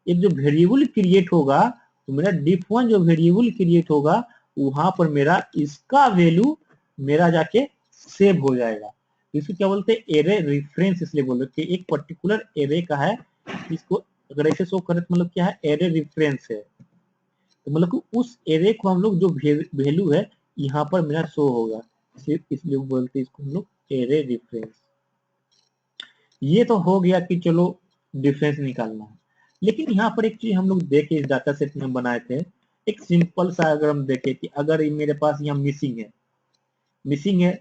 एक जो वेरिएबल क्रिएट होगा, तो मेरा डिफ 1 जो वेरिएबल क्रिएट होगा वहां पर मेरा इसका वैल्यू मेरा जाके सेव हो जाएगा। इसको क्या बोलते हैं, एरे रेफरेंस इसलिए बोल रहे कि एक पर्टिकुलर एरे का है, इसको अगर ऐसे शो करें तो मतलब क्या है, एरे रेफरेंस है। तो मतलब कि उस एरे को हम लोग जो वैल्यू है यहाँ पर मेरा शो होगा, इसलिए बोलते हैं इसको हम लोग एरे रेफरेंस। ये तो हो गया कि चलो डिफरेंस निकालना है। लेकिन यहाँ पर एक चीज हम लोग देखे इस डाटा सेट में बनाए थे, एक सिंपल सा अगर हम देखें कि अगर मेरे पास यहाँ मिसिंग है,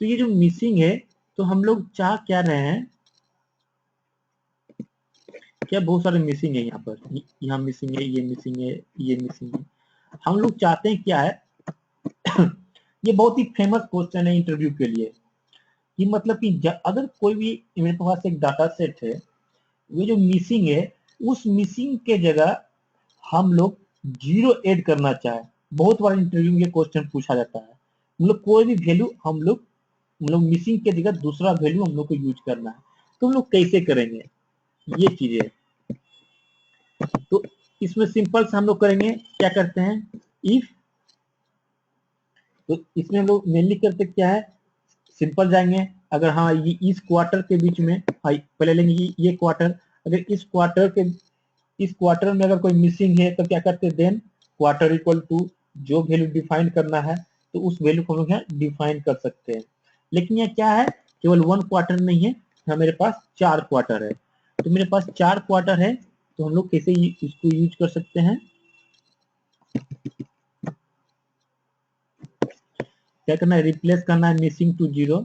तो ये जो मिसिंग है तो हम लोग चाह क्या रहे हैं, क्या बहुत सारे मिसिंग है यहाँ पर, यहाँ मिसिंग है, ये मिसिंग है, ये मिसिंग है। हम लोग चाहते हैं क्या है ये बहुत ही फेमस क्वेश्चन है इंटरव्यू के लिए, कि मतलब कि अगर कोई भी मेरे पास एक डाटा सेट है, वो जो मिसिंग है उस मिसिंग के जगह हम लोग जीरो ऐड करना चाहे, बहुत बार इंटरव्यू में ये क्वेश्चन पूछा जाता है। मतलब कोई भी वैल्यू हम लोग मतलब मिसिंग के जगह दूसरा वैल्यू हम लोग को यूज करना है, तो हम लोग कैसे करेंगे ये चीजें। तो इसमें सिंपल से हम लोग करेंगे, क्या करते हैं इफ, तो इसमें हम लोग मेनली करते क्या है, सिंपल जाएंगे, अगर हाँ ये इस क्वार्टर के बीच में, हाँ पहले लेंगे ये क्वार्टर, अगर इस क्वार्टर में अगर कोई मिसिंग है तो क्या करते हैं, देन क्वार्टर इक्वल टू जो वैल्यू डिफाइन करना है तो उस वैल्यू को हम लोग यहाँ डिफाइन कर सकते हैं। लेकिन यह क्या है, केवल 1 क्वार्टर नहीं है, यहाँ मेरे पास 4 क्वार्टर है। तो मेरे पास 4 क्वार्टर है, तो हम लोग कैसे इसको यूज कर सकते हैं, क्या करना है, रिप्लेस करना है मिसिंग टू 0।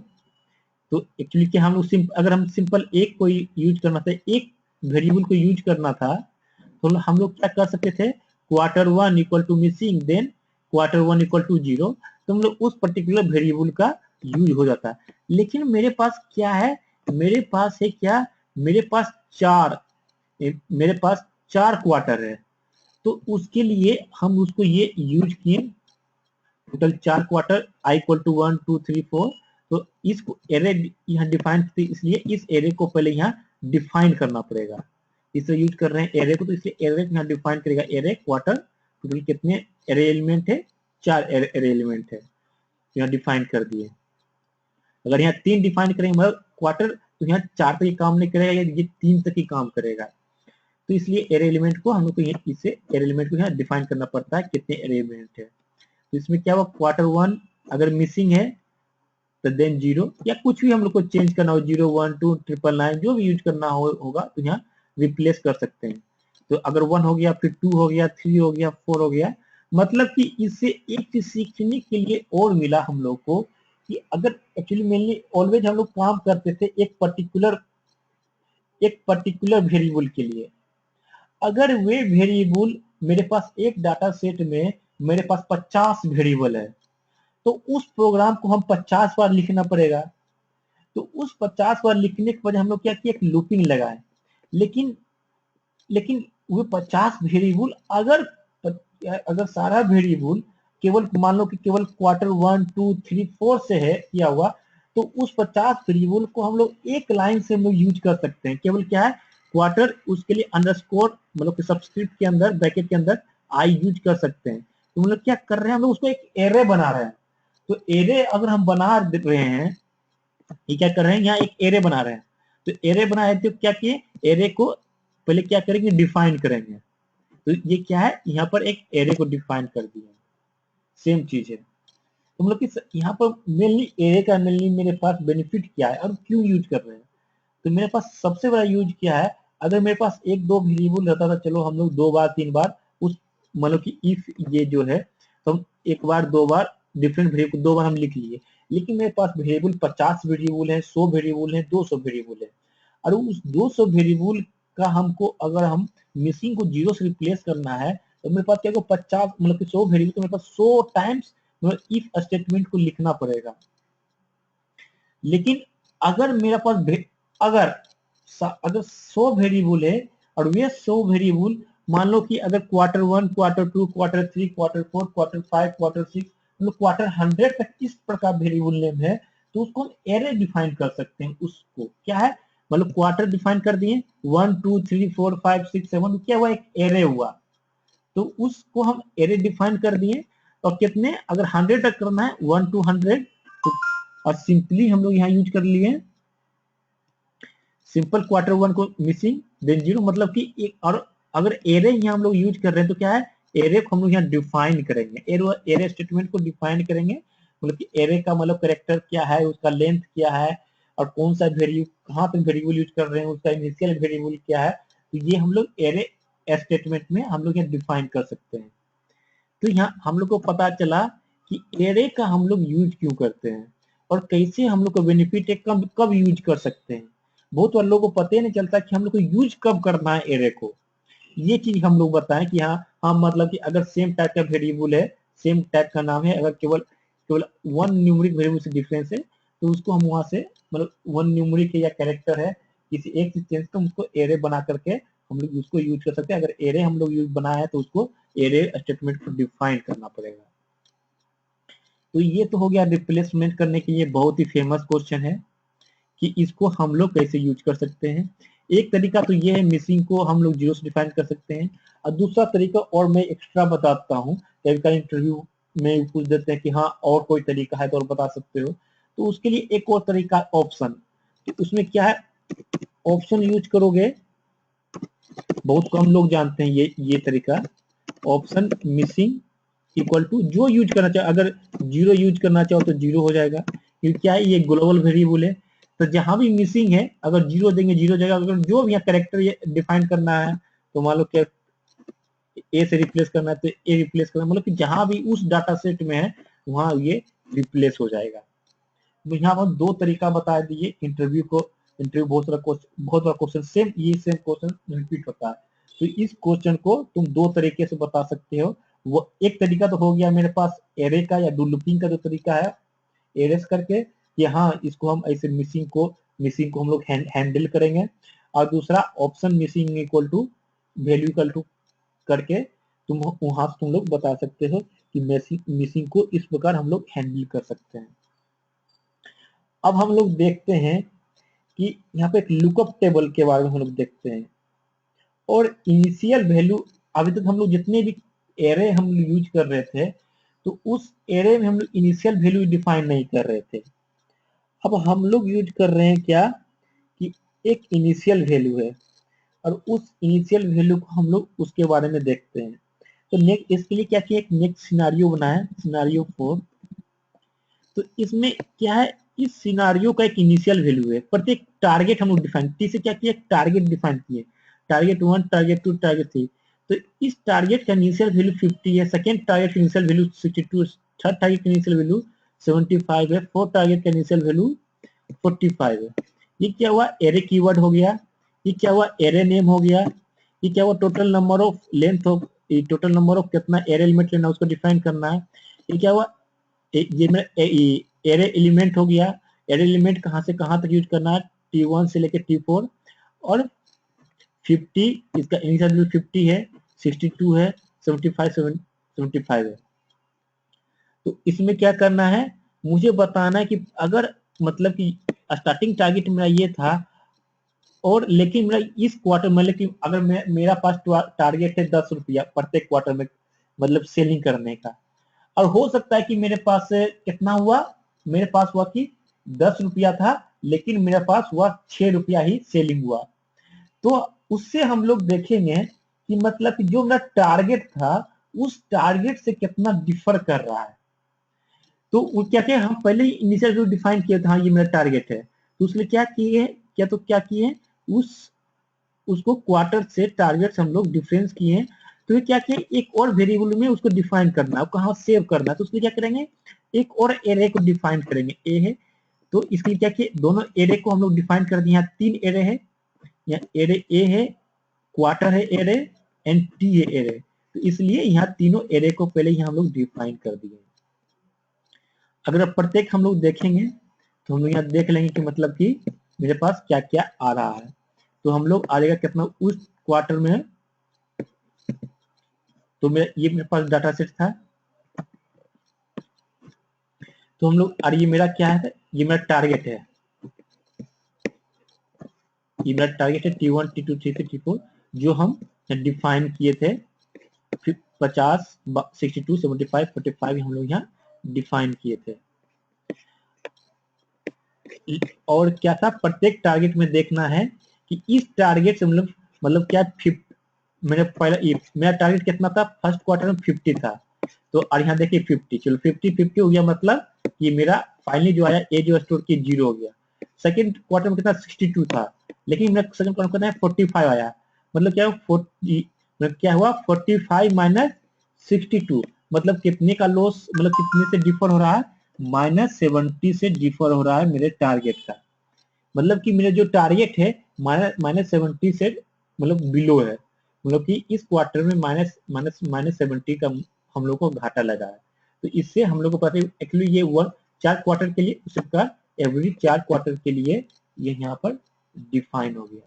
तो एक्चुअली क्या हम लोग अगर हम सिंपल एक को यूज करना था, एक वेरिएबल को यूज करना था, तो हम लोग क्या कर सकते थे, quarter 1 equal to missing, then quarter 1 equal to 0, तो हम लोग उस पर्टिकुलर वेरिएबल का यूज हो जाता है। लेकिन मेरे पास क्या है, मेरे पास है क्या, मेरे पास चार मेरे पास 4 क्वार्टर है। तो उसके लिए हम उसको ये यूज किए, total 4 quarter i equal to 1 2 3 4। तो इस एरे यहाँ डिफाइन, इसलिए इस एरे को पहले यहाँ डिफाइन करना पड़ेगा। इससे यूज कर रहे हैं एरे को, तो इसलिए एरे यहाँ डिफाइन करेगा। एरे क्वार्टर टोटल कितने एरे एलिमेंट है, 4 एरे एलिमेंट है, यहाँ डिफाइन कर दिए। अगर यहाँ 3 डिफाइन करेंगे मतलब क्वार्टर, तो यहाँ 4 तक ही काम नहीं करेगा, ये 3 तक ही काम करेगा। तो इसलिए एरे एलिमेंट को हम लोग को इससे एरे एलिमेंट को यहाँ डिफाइन करना पड़ता है कितने एरे एलिमेंट है। तो इसमें क्या हुआ, क्वार्टर 1 अगर मिसिंग है तो देन 0, या कुछ भी हम लोग को चेंज करना हो, 0 1 2 999 जो भी यूज करना होगा तो यहाँ रिप्लेस कर सकते हैं। तो अगर 1 हो गया, फिर 2 हो गया, 3 हो गया, 4 हो गया। मतलब कि इससे एक चीज सीखने के लिए और मिला हम लोग को कि अगर एक्चुअली मेनली ऑलवेज हम लोग काम करते थे एक पर्टिकुलर वेरिएबल के लिए। अगर वे वेरिएबल मेरे पास एक डाटा सेट में मेरे पास 50 वेरिएबल है, तो उस प्रोग्राम को हम 50 बार लिखना पड़ेगा। तो उस 50 बार लिखने के बाद हम लोग क्या किया, एक लूपिंग लगाए। लेकिन वो 50 वेरिएबल अगर सारा वेरिएबल केवल मान लो कि केवल क्वार्टर 1 2 3 4 से है किया हुआ, तो उस 50 वेरिएबल को हम लोग एक लाइन से हम लोग यूज कर सकते हैं। केवल क्या है, क्वार्टर, उसके लिए अंडरस्कोर मतलब कि सबस्क्रिप्ट के अंदर, ब्रैकेट के अंदर आई यूज कर सकते हैं। तो हम लोग क्या कर रहे हैं, हम लोग उसको एक एरे बना रहे हैं। तो एरे अगर हम बना रहे हैं, ये क्या कर रहे हैं, यहाँ एक एरे बना रहे हैं। तो एरे बनाए तो क्या किए, एरे को पहले क्या करेंगे, डिफाइन करेंगे। तो ये क्या है, यहाँ पर एक एरे को डिफाइन कर दिया, सेम चीज है। तो मतलब कि यहाँ पर मेनली एरे का मेनली मेरे पास बेनिफिट क्या है और क्यों यूज कर रहे हैं। तो मेरे पास सबसे बड़ा यूज क्या है, अगर मेरे पास एक दो वेरिएबल रहता था, चलो हम लोग 2 बार 3 बार उस मतलब कि इफ ये जो है, तो हम एक बार 2 बार डिफरेंट वेरिएबल 2 बार हम लिख लिए। लेकिन मेरे पास वेरिएबल 50 वेरिएबल है, 100 वेरिएबल है, 200 वेरिएबल है। और उस 200 वेरिएबल का हमको अगर हम मिसिंग को 0 से रिप्लेस करना है, तो मेरे पास क्या 50 मतलब कि 100 वेरिएबल, तो मेरे पास 100 टाइम्स इफ स्टेटमेंट को लिखना पड़ेगा। लेकिन अगर मेरे पास अगर 100 वेरिएबल है और वे 100 वेरिएबल मान लो कि अगर quarter 1 quarter 2 quarter 3 quarter 4 quarter 5 quarter 6 मतलब क्वार्टर 100 तक इस प्रकार वेरिएबल नेम है, तो उसको हम एरे डिफाइन कर सकते हैं। उसको क्या है, मतलब क्वार्टर डिफाइन कर दिए 1 2 3 4 5 6 7, क्या हुआ, एक एरे हुआ। तो उसको हम एरे डिफाइन कर दिए। और कितने, अगर 100 तक करना है 1 to 100, तो और सिंपली हम लोग यहाँ यूज कर लिए सिंपल क्वार्टर 1 को मिसिंग देन 0, मतलब कि एक। और अगर एरे यहाँ हम लोग यूज कर रहे हैं तो क्या है, एरे को हम लोग यहाँ डिफाइन करेंगे, एरे स्टेटमेंट को डिफाइन करेंगे। मतलब कि एरे का मतलब कैरेक्टर क्या है, उसका लेंथ क्या है, और कौन सा वेरिएबल, कहाँ पे वेरिएबल यूज कर रहे हैं, उसका इनिशियल वेरिएबल क्या है। तो ये हम लोग एरे स्टेटमेंट में हम लोग यहाँ डिफाइन कर सकते हैं। तो यहाँ हम लोग को पता चला कि एरे का हम लोग यूज क्यों करते हैं और कैसे हम लोग को बेनिफिट है, कब कब यूज कर सकते हैं। बहुत बार लोगों को पता ही नहीं चलता कि हम लोग को यूज कब करना है एरे को। ये चीज हम लोग बताएं कि हाँ मतलब कि अगर सेम टाइप का वेरिएबल है, सेम टाइप का नाम है, अगर केवल केवल 1 न्यूमेरिक वेरिएबल से डिफरेंस है, तो उसको हम वहां से मतलब 1 न्यूमेरिक या कैरेक्टर है किसी एक चीज तो उसको एरे बना करके हम लोग उसको यूज कर सकते हैं। अगर एरे हम लोग यूज बनाए है तो उसको एरे स्टेटमेंट को डिफाइन करना पड़ेगा। तो ये तो हो गया रिप्लेसमेंट करने के लिए बहुत ही फेमस क्वेश्चन है कि इसको हम लोग कैसे यूज कर सकते हैं। एक तरीका तो ये है, मिसिंग को हम लोग 0 से डिफाइन कर सकते हैं। और दूसरा तरीका और मैं एक्स्ट्रा बताता हूँ, कभी कभी इंटरव्यू में पूछ देते हैं कि हाँ और कोई तरीका है तो और बता सकते हो। तो उसके लिए एक और तरीका ऑप्शन। तो उसमें क्या है, ऑप्शन यूज करोगे, बहुत कम लोग जानते हैं ये तरीका। ऑप्शन मिसिंग इक्वल टू जो यूज करना चाहो, अगर 0 यूज करना चाहो तो 0 हो जाएगा, क्योंकि क्या है ये ग्लोबल वेरिएबल है। तो जहां भी मिसिंग है अगर 0 देंगे 0 जाएगा। अगर जो भी यहाँ कैरेक्टर ये डिफाइन करना है, तो मान लो क्या ए से रिप्लेस करना है तो ए रिप्लेस करना, मतलब कि जहां भी उस डाटा सेट में है वहां ये रिप्लेस हो जाएगा। तो यहाँ पर 2 तरीका बता दिए इंटरव्यू बहुत सारा क्वेश्चन सेम क्वेश्चन रिपीट होता है। तो इस क्वेश्चन को तुम 2 तरीके से बता सकते हो। वो एक तरीका तो हो गया मेरे पास एरे का या डू लूपिंग का जो तरीका है एरेस करके, कि हाँ इसको हम ऐसे मिसिंग को हम लोग हैंडल करेंगे। और दूसरा option missing equal to value equal to करके तुम वहां से तुम लोग बता सकते हो कि मिसिंग को इस प्रकार हम लोग हैंडल कर सकते हैं। अब हम लोग देखते हैं कि यहाँ पे एक लुकअप टेबल के बारे में हम लोग देखते हैं। और इनिशियल वैल्यू, अभी तक हम लोग जितने भी एरे हम यूज कर रहे थे, तो उस एरे में हम लोग इनिशियल वैल्यू डिफाइन नहीं कर रहे थे। अब हम लोग यूज कर रहे हैं क्या, कि एक इनिशियल वैल्यू है और उस इनिशियल वैल्यू को हम लोग उसके बारे में देखते हैं। तो नेक्स्ट इसके लिए क्या किया, एक नेक्स्ट सिनारियो बनाया, सिनारियो 4। तो इसमें क्या है, इस सिनारियो का एक इनिशियल वैल्यू है, प्रत्येक टारगेट हम लोग डिफाइन, टी से क्या किया, टारगेट डिफाइन किए, टारगेट 1, टारगेट 2, टारगेट 3। तो इस टारगेट का इनिशियल वैल्यू 50 है, सेकंड टारगेट का इनिशियल वैल्यू 62, थर्ड टारगेट का इनिशियल वैल्यू 75 है, फोर्थ टारगेट का इनिशियल वैल्यू 45 है। ये क्या हुआ, एरे कीवर्ड हो गया, ये क्या हुआ, एरे नेम हो गया, ये क्या हुआ, total number of length of, total number of कितना एरे एलिमेंट लेना उसको डिफाइन करना है। ये क्या हुआ, ये मेरा एरे एलिमेंट हो गया। एरे एलिमेंट कहाँ से कहाँ तक यूज करना है, T1 से लेकर T4। और 50, इसका इनिशियल वैल्यू 50 है, 62 है, 75 है। तो इसमें क्या करना है, मुझे बताना है कि अगर मतलब कि स्टार्टिंग टारगेट मेरा ये था, और लेकिन मेरा इस क्वार्टर में, लेकिन अगर मेरा पास टारगेट है 10 रुपया प्रत्येक क्वार्टर में, मतलब सेलिंग करने का, और हो सकता है कि मेरे पास कितना हुआ, मेरे पास हुआ कि 10 रुपया था, लेकिन मेरे पास हुआ 6 रुपया ही सेलिंग हुआ। तो उससे हम लोग देखेंगे कि मतलब कि जो मेरा टारगेट था उस टारगेट से कितना डिफर कर रहा है। तो वो क्या क्या हम पहले ही इनिशियल जो डिफाइन किया था, हाँ ये मेरा टारगेट है, तो उसमें क्या किए, क्या किए, उसको क्वार्टर से टारगेट हम लोग डिफरेंस किए। तो ये क्या किए, एक और वेरिएबल में उसको डिफाइन करना है, कहाँ सेव करना है, तो उसके लिए क्या करेंगे, एक और एरे को डिफाइन करेंगे, ए है, तो इसके लिए क्या किए, दोनों एरे को हम लोग डिफाइन कर दिए। यहाँ 3 एरे है, यहाँ एरे ए है, क्वार्टर है एरे, एंड टी है एरे। तो इसलिए यहाँ तीनों एरे को पहले ही हम लोग डिफाइन कर दिए। अगर प्रत्येक हम लोग देखेंगे तो हम लोग यहाँ देख लेंगे कि मतलब कि मेरे पास क्या क्या आ रहा है। तो हम लोग आ जाएगा कितना उस क्वार्टर में, तो ये मेरे पास डाटा सेट था। तो हम लोग, और ये मेरा क्या है, ये मेरा टारगेट है, ये मेरा टारगेट है T1, T2, T3, T4 जो हम डिफाइन किए थे। 50, 62, 75, 45 हम लोग यहाँ डिफाइन किए थे। और क्या था, प्रत्येक टारगेट में देखना है कि इस टारगेट से मतलब क्या, मेरा टारगेट कितना था, फर्स्ट क्वार्टर में 50 था, तो और यहाँ देखिए 50, चलो 50 हो गया, मतलब ये मेरा फाइनली जो आया ए जो स्टोर की 0 हो गया। सेकंड क्वार्टर में कितना 62 था, लेकिन मेरा सेकंड क्वार्टर में 45 आया, मतलब क्या 40, मतलब क्या हुआ 45 माइनस 62, मतलब कितने का लॉस, मतलब कितने से डिफर हो रहा है, -70 से डिफर हो रहा है मेरे टारगेट का। मतलब कि मेरा जो टारगेट है -70 से मतलब बिलो है, मतलब कि इस क्वार्टर में -70 का हम लोग को घाटा लगा है। तो इससे हम लोग को पता है एक्चुअली ये 4 क्वार्टर के लिए, उसी प्रकार एवरी 4 क्वार्टर के लिए ये यहाँ पर डिफाइन हो गया।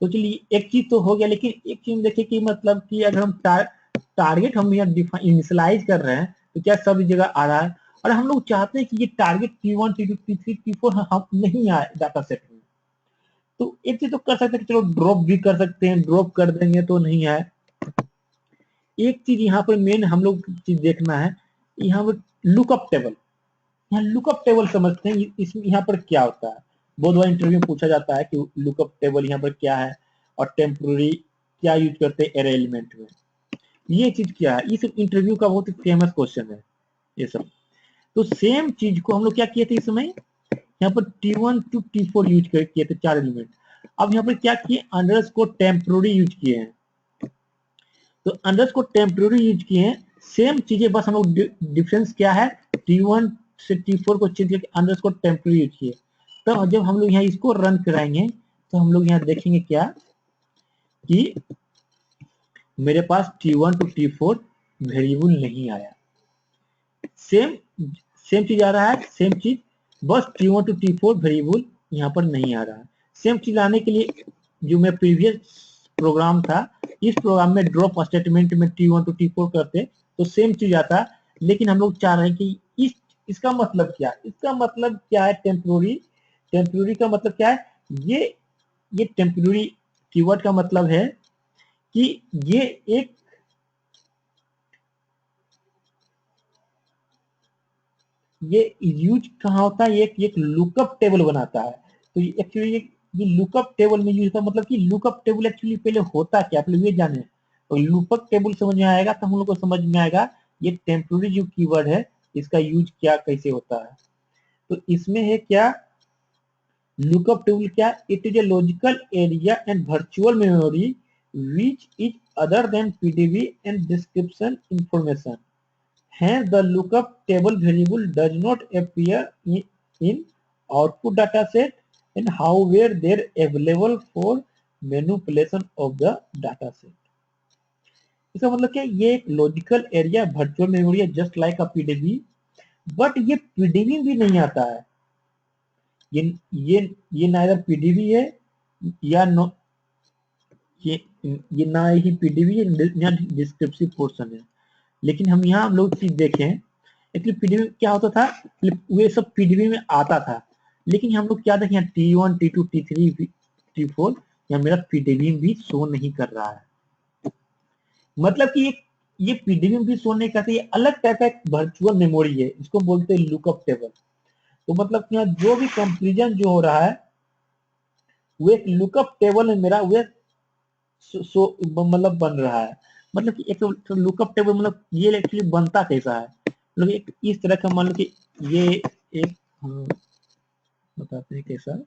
तो चलिए एक चीज तो हो गया, लेकिन एक चीज देखिए कि मतलब कि अगर हम टारगेट हम यहाँ इनिशियलाइज कर रहे हैं तो क्या सब जगह आ रहा है, और हम लोग चाहते हैं कि ये target T1, T2, T3, T4 हम नहीं आए डाटा सेट में। तो एक चीज तो कर सकते हैं कि चलो ड्रॉप भी कर सकते हैं, ड्रॉप कर देंगे तो नहीं आए। एक चीज यहाँ पर मेन हम लोग चीज देखना है, यहाँ पर लुकअप टेबल, यहाँ लुकअप टेबल समझते हैं इसमें यहाँ पर क्या होता है। बहुत बार इंटरव्यू में पूछा जाता है कि लुकअप टेबल यहाँ पर क्या है, और टेम्पोररी क्या यूज करते हैं एरे एलिमेंट में, ये चीज क्या है, ये सब इंटरव्यू का बहुत फेमस क्वेश्चन है ये सब। तो सेम चीज को हम लोग क्या किए थे, इस समय यहाँ पर T1 to T4 यूज किए थे 4 एलिमेंट। अब यहाँ पर क्या किए, अंडरस्कोर टेम्पोररी यूज किए हैं। तो अंडरस्कोर टेम्पोररी यूज किए हैं, सेम चीजें, बस हम लोग डिफरेंस क्या है, T1 से T4 को चेंज करके अंडरस्कोर टेम्पोररी यूज किए। तो जब हम लोग यहाँ इसको रन कराएंगे तो हम लोग यहाँ देखेंगे क्या कि मेरे पास T1 to T4 वेरिएबल नहीं आया, सेम चीज आ रहा है, सेम चीज, बस T1 to T4 वेरिएबल यहाँ पर नहीं आ रहा है। सेम चीज लाने के लिए जो मेरा प्रीवियस प्रोग्राम था, इस प्रोग्राम में ड्रॉप स्टेटमेंट में T1 to T4 करते तो सेम चीज आता, लेकिन हम लोग चाह रहे हैं कि इसका मतलब क्या, इसका मतलब क्या है टेम्पोररी, टेम्पोररी का मतलब क्या है, ये टेम्पोररी कीवर्ड का मतलब है कि ये एक ये यूज कहाँ होता है, ये एक लुकअप टेबल बनाता है। तो एक्चुअली ये लुकअप टेबल में यूज होता है, मतलब कि लुकअप टेबल एक्चुअली पहले होता क्या, आप लोग ये जाने। तो लुकअप टेबल समझ में आएगा तो हम लोग को समझ में आएगा ये टेम्पोररी जो कीवर्ड है इसका यूज क्या कैसे होता है। तो इसमें है क्या, लुकअप टेबल क्या, it is a logical area and virtual memory which is other than PDB and description information. Hence, the lookup table variable does not appear in output dataset and however they are available for manipulation of the dataset. इसका मतलब क्या, ये एक logical area virtual memory है just like a PDB, but ये PDB भी नहीं आता है। ये ये ये नाइदर पीडीबी है या नो, ये ना ही पीडीबी है या डिस्क्रिप्टिव पोर्शन है। लेकिन हम लोग चीज देखें, एक्चुअली पीडीबी क्या होता था, वे सब पीडीबी में आता था, लेकिन हम लोग क्या देखें यहाँ T1 T2 T3 T4 यहाँ मेरा पीडीबी भी शो नहीं कर रहा है। मतलब कि ये पीडीबी भी शो नहीं करता, ये अलग टाइप का वर्चुअल मेमोरी है, इसको बोलते हैं लुकअप टेबल। तो मतलब यहाँ जो भी कंपेरिजन जो हो रहा है वो एक लुकअप टेबल में मेरा वे मतलब बन रहा है। मतलब कि एक तो लुकअप टेबल मतलब ये एक्चुअली बनता कैसा है, मतलब एक इस तरह का मान लो कि ये एक हम बताते हैं कैसा।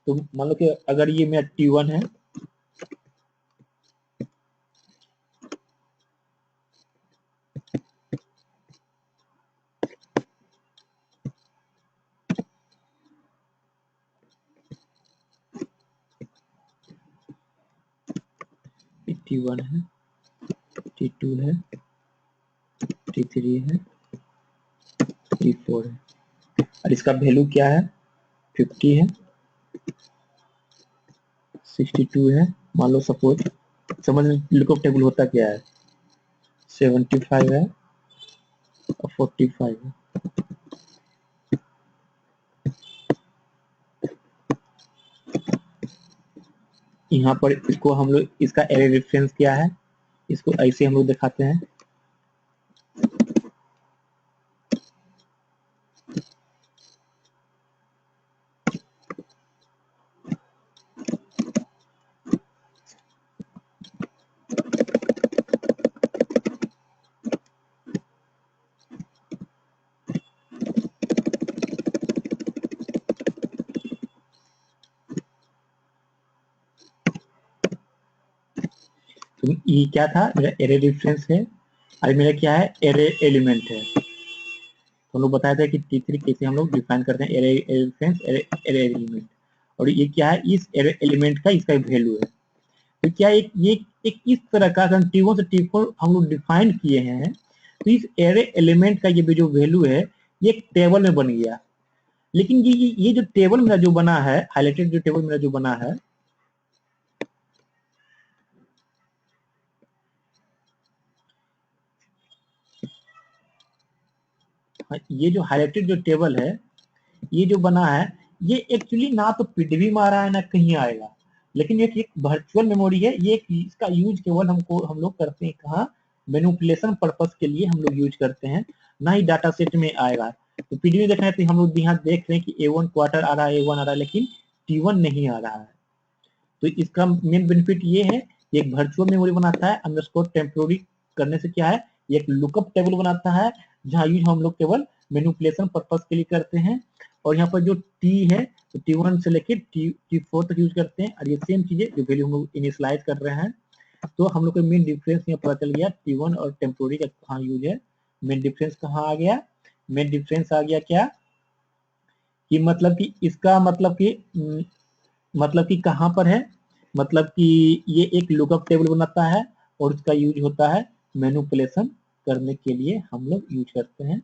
तो मान लो कि अगर ये मेरा T1 है, T1 है, T2 है, T3 है, T4 है, और इसका वैल्यू क्या है 50 है, 62 है, मान लो सपोज, समझ में लुकअप टेबल होता क्या है, 75 है और 45 है। यहाँ पर इसको हम लोग, इसका एरे रेफरेंस क्या है, इसको ऐसे हम लोग दिखाते हैं। तो ये क्या था, मेरा एरे रेफरेंस है और मेरा क्या है एरे एलिमेंट है। तो हम लोग बताया था कि T3 कैसे हम लोग डिफाइन करते हैं एरे रेफरेंस एरे एलिमेंट, और ये क्या है, इस एरे एलिमेंट का इसका वैल्यू है। तो क्या एक इस तरह का T1 से T4 हम लोग डिफाइन किए हैं, तो इस एरे एलिमेंट का ये जो वैल्यू है ये एक टेबल में बन गया। लेकिन ये जो टेबल मेरा जो बना है, हाईलाइटेड जो टेबल मेरा जो बना है, ये जो हाईलाइटेड जो टेबल है, ये जो बना है, ये एक्चुअली ना तो पीडीबी में आ रहा है ना कहीं आएगा, लेकिन एक वर्चुअल मेमोरी है। ये इसका यूज केवल हम लोग करते हैं कहाँ, मैनिपुलेशन पर्पस के लिए हम लोग यूज करते हैं, ना ही डाटा सेट में आएगा। तो पीडीबी देखना है तो हम लोग यहाँ देख रहे हैं कि A1 क्वार्टर आ रहा है, A1 आ रहा है, लेकिन T1 नहीं आ रहा है। तो इसका मेन बेनिफिट ये है, ये एक वर्चुअल मेमोरी बनाता है, अंडरस्कोर टेम्पोररी करने से क्या है, ये एक लुकअप टेबल बनाता है जहाँ यूज हम लोग केवल मैनिपुलेशन पर्पस के लिए करते हैं। और यहाँ पर जो T है तो T1 से लेके T4 तक यूज करते हैं, और ये सेम चीजें जो वैल्यू हम लोग इनिशियलाइज कर रहे हैं। तो हम लोग को मेन डिफरेंस यहाँ पता चल गया T1 और टेम्पोररी का कहाँ यूज है। मेन डिफरेंस कहाँ आ गया, मेन डिफरेंस आ गया क्या, कि मतलब कि इसका मतलब कि कहाँ पर है, मतलब कि ये एक लुकअप टेबल बनाता है और उसका यूज होता है मैनिपुलेशन करने के लिए हम लोग यूज करते हैं।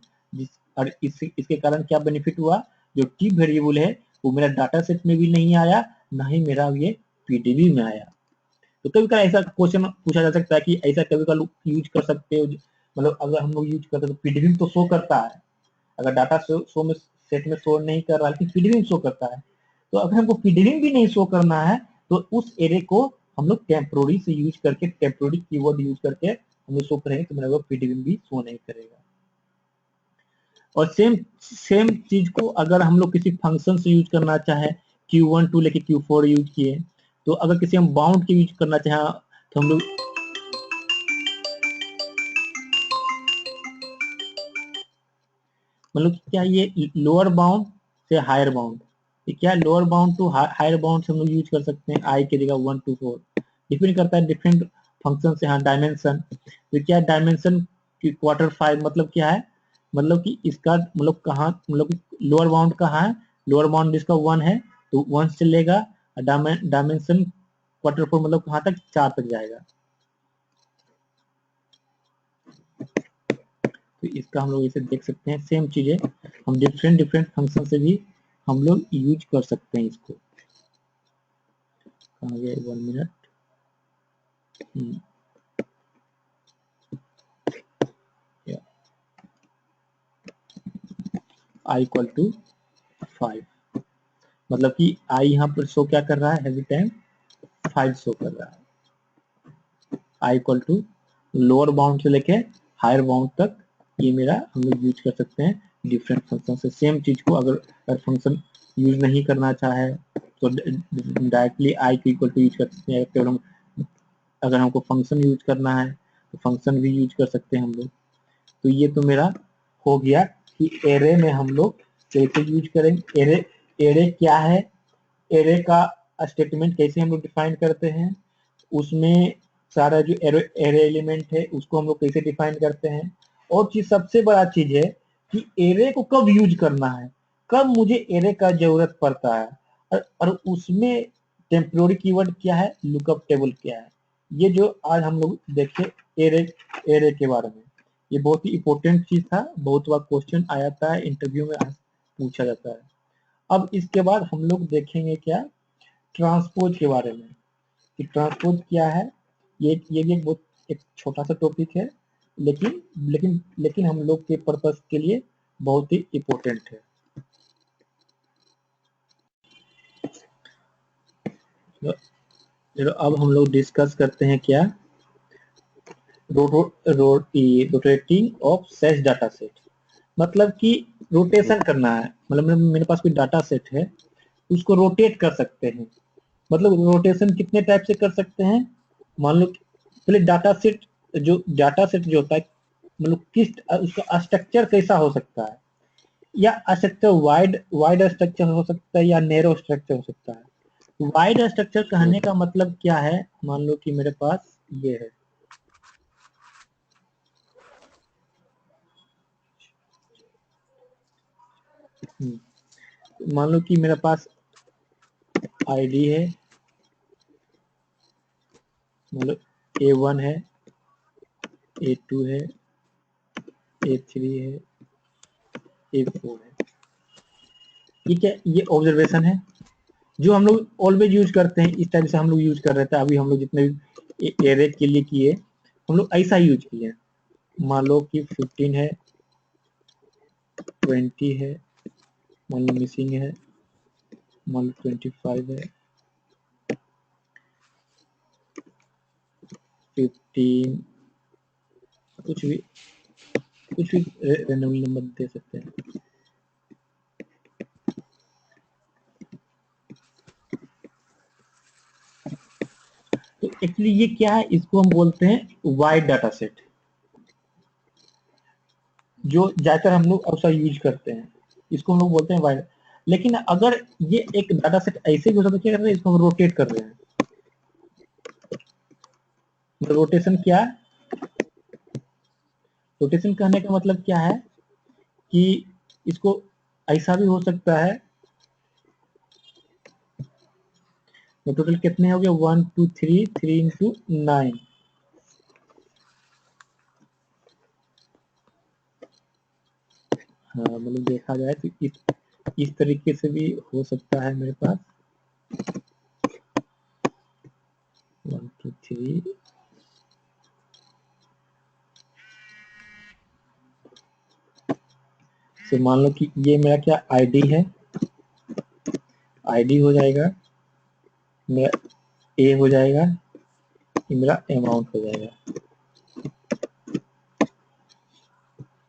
और इसके कारण क्या बेनिफिट हुआ, जो टी वेरिएबल है वो मेरा डाटा सेट में भी नहीं आया, ना ही मेरा ये पीडीबी में आया। तो कभी कभी ऐसा क्वेश्चन पूछा जा सकता है कि ऐसा कभी कभी यूज कर सकते हो, मतलब अगर हम लोग यूज करते हैं तो पीडीबी तो शो करता है, अगर डाटा शो में सेट में शो नहीं कर रहा लेकिन पीडीबी में शो करता है। तो अगर हमको पीडीबी भी नहीं शो करना है तो उस एरे को हम लोग टेम्पोररी से यूज करके, टेम्पोररी कीवर्ड यूज करके हम लोग शो करेंगे तो मेरा पीडीबी भी शो नहीं करेगा। और सेम चीज को अगर हम लोग किसी फंक्शन से यूज करना चाहे, Q1 टू लेके Q4 यूज किए, तो अगर किसी हम बाउंड के यूज करना चाहे तो हम लोग मतलब क्या ये लोअर बाउंड से हायर बाउंड, ये क्या lower bound to higher bound से हम लोग यूज कर सकते हैं आई की जगह 1 to 4, डिपेंड करता है डिफरेंट फंक्शन से। हाँ डायमेंशन, तो क्या डायमेंशन की Q5 मतलब क्या है, मतलब कि इसका मतलब कहाँ, मतलब लोअर बाउंड कहाँ है, लोअर बाउंड इसका 1 है तो 1 से लेगा, डायमेंशन Q4 मतलब कहाँ तक, 4 तक जाएगा। तो इसका हम लोग इसे देख सकते हैं, सेम चीजें हम डिफरेंट डिफरेंट फंक्शन से भी हम लोग यूज कर सकते हैं इसको। कहाँ गया 1 मिनट, i इक्वल टू 5, मतलब कि i यहाँ पर शो क्या कर रहा है, एवरी टाइम 5 शो कर रहा है। i equal to lower bound से लेके हायर बाउंड तक ये मेरा हम लोग यूज कर सकते हैं डिफरेंट फंक्शन से। सेम चीज को अगर फंक्शन यूज नहीं करना चाहे तो डायरेक्टली i को इक्वल टू यूज कर सकते हैं। केवल हम अगर हमको फंक्शन यूज करना है तो फंक्शन भी यूज कर सकते हैं हम लोग। तो ये तो मेरा हो गया कि एरे में हम लोग कैसे यूज करेंगे। एरे एरे क्या है, एरे का स्टेटमेंट कैसे हम लोग डिफाइन करते हैं, उसमें सारा जो एरे एलिमेंट है उसको हम लोग कैसे डिफाइन करते हैं। और चीज सबसे बड़ा चीज है कि एरे को कब यूज करना है, कब मुझे एरे का जरूरत पड़ता है, और उसमें टेम्पोररी कीवर्ड क्या है, लुकअप टेबल क्या है। ये जो आज हम लोग देखे एरे एरे के बारे में, ये बहुत ही इंपॉर्टेंट चीज था, बहुत बार क्वेश्चन आया था इंटरव्यू में पूछा जाता है। अब इसके बाद हम लोग देखेंगे क्या, ट्रांसपोज के बारे में, कि ट्रांसपोज क्या है। ये भी एक बहुत एक छोटा सा टॉपिक है, लेकिन लेकिन हम लोग के पर्पस के लिए बहुत ही इम्पोर्टेंट है। चलो अब हम लोग डिस्कस करते हैं क्या, rotating of set data set, मतलब कि रोटेशन करना है, मतलब मेरे पास कोई डाटा सेट है उसको रोटेट कर सकते हैं। मतलब रोटेशन कितने टाइप से कर सकते हैं, मान लो पहले डाटा सेट जो होता है, मतलब किस उसका स्ट्रक्चर कैसा हो सकता है, या स्ट्रक्चर वाइड वाइड स्ट्रक्चर हो सकता है या नैरो स्ट्रक्चर हो सकता है। वाइड स्ट्रक्चर कहने का मतलब क्या है, मान लो कि मेरे पास ये है, मान लो कि मेरे पास आईडी है, मतलब A1 है, A2 है, A3 है, A4 है। ठीक है, ये ऑब्जर्वेशन है जो हम लोग ऑलवेज यूज करते हैं, इस टाइप से हम लोग यूज कर रहे थे। अभी हम लोग जितने भी एरे के लिए किए हम लोग ऐसा यूज किए। मान लो कि 15 है, 20 है, मान लो मिसिंग है, मान लो 25 है, 15, कुछ भी रेंडमली नंबर दे सकते हैं। तो एक्चुअली ये क्या है, इसको हम बोलते हैं वाइड डाटा सेट, जो ज्यादातर हम लोग अक्सर यूज करते हैं, इसको हम लोग बोलते हैं वाइड। लेकिन अगर ये एक डाटा सेट ऐसे भी हो सकता है, क्या कर रहे हैं, इसको हम रोटेट कर रहे हैं। मतलब रोटेशन क्या है, रोटेशन कहने का मतलब क्या है कि इसको ऐसा भी हो सकता है। तो टोटल कितने हो गए, 1 2 3 3 into 9, मतलब देखा जाए तो इस तरीके से भी हो सकता है मेरे पास 1 2 3 से मान लो कि ये मेरा क्या आईडी है, आईडी हो जाएगा, मेरा ए हो जाएगा, ये मेरा अमाउंट हो जाएगा,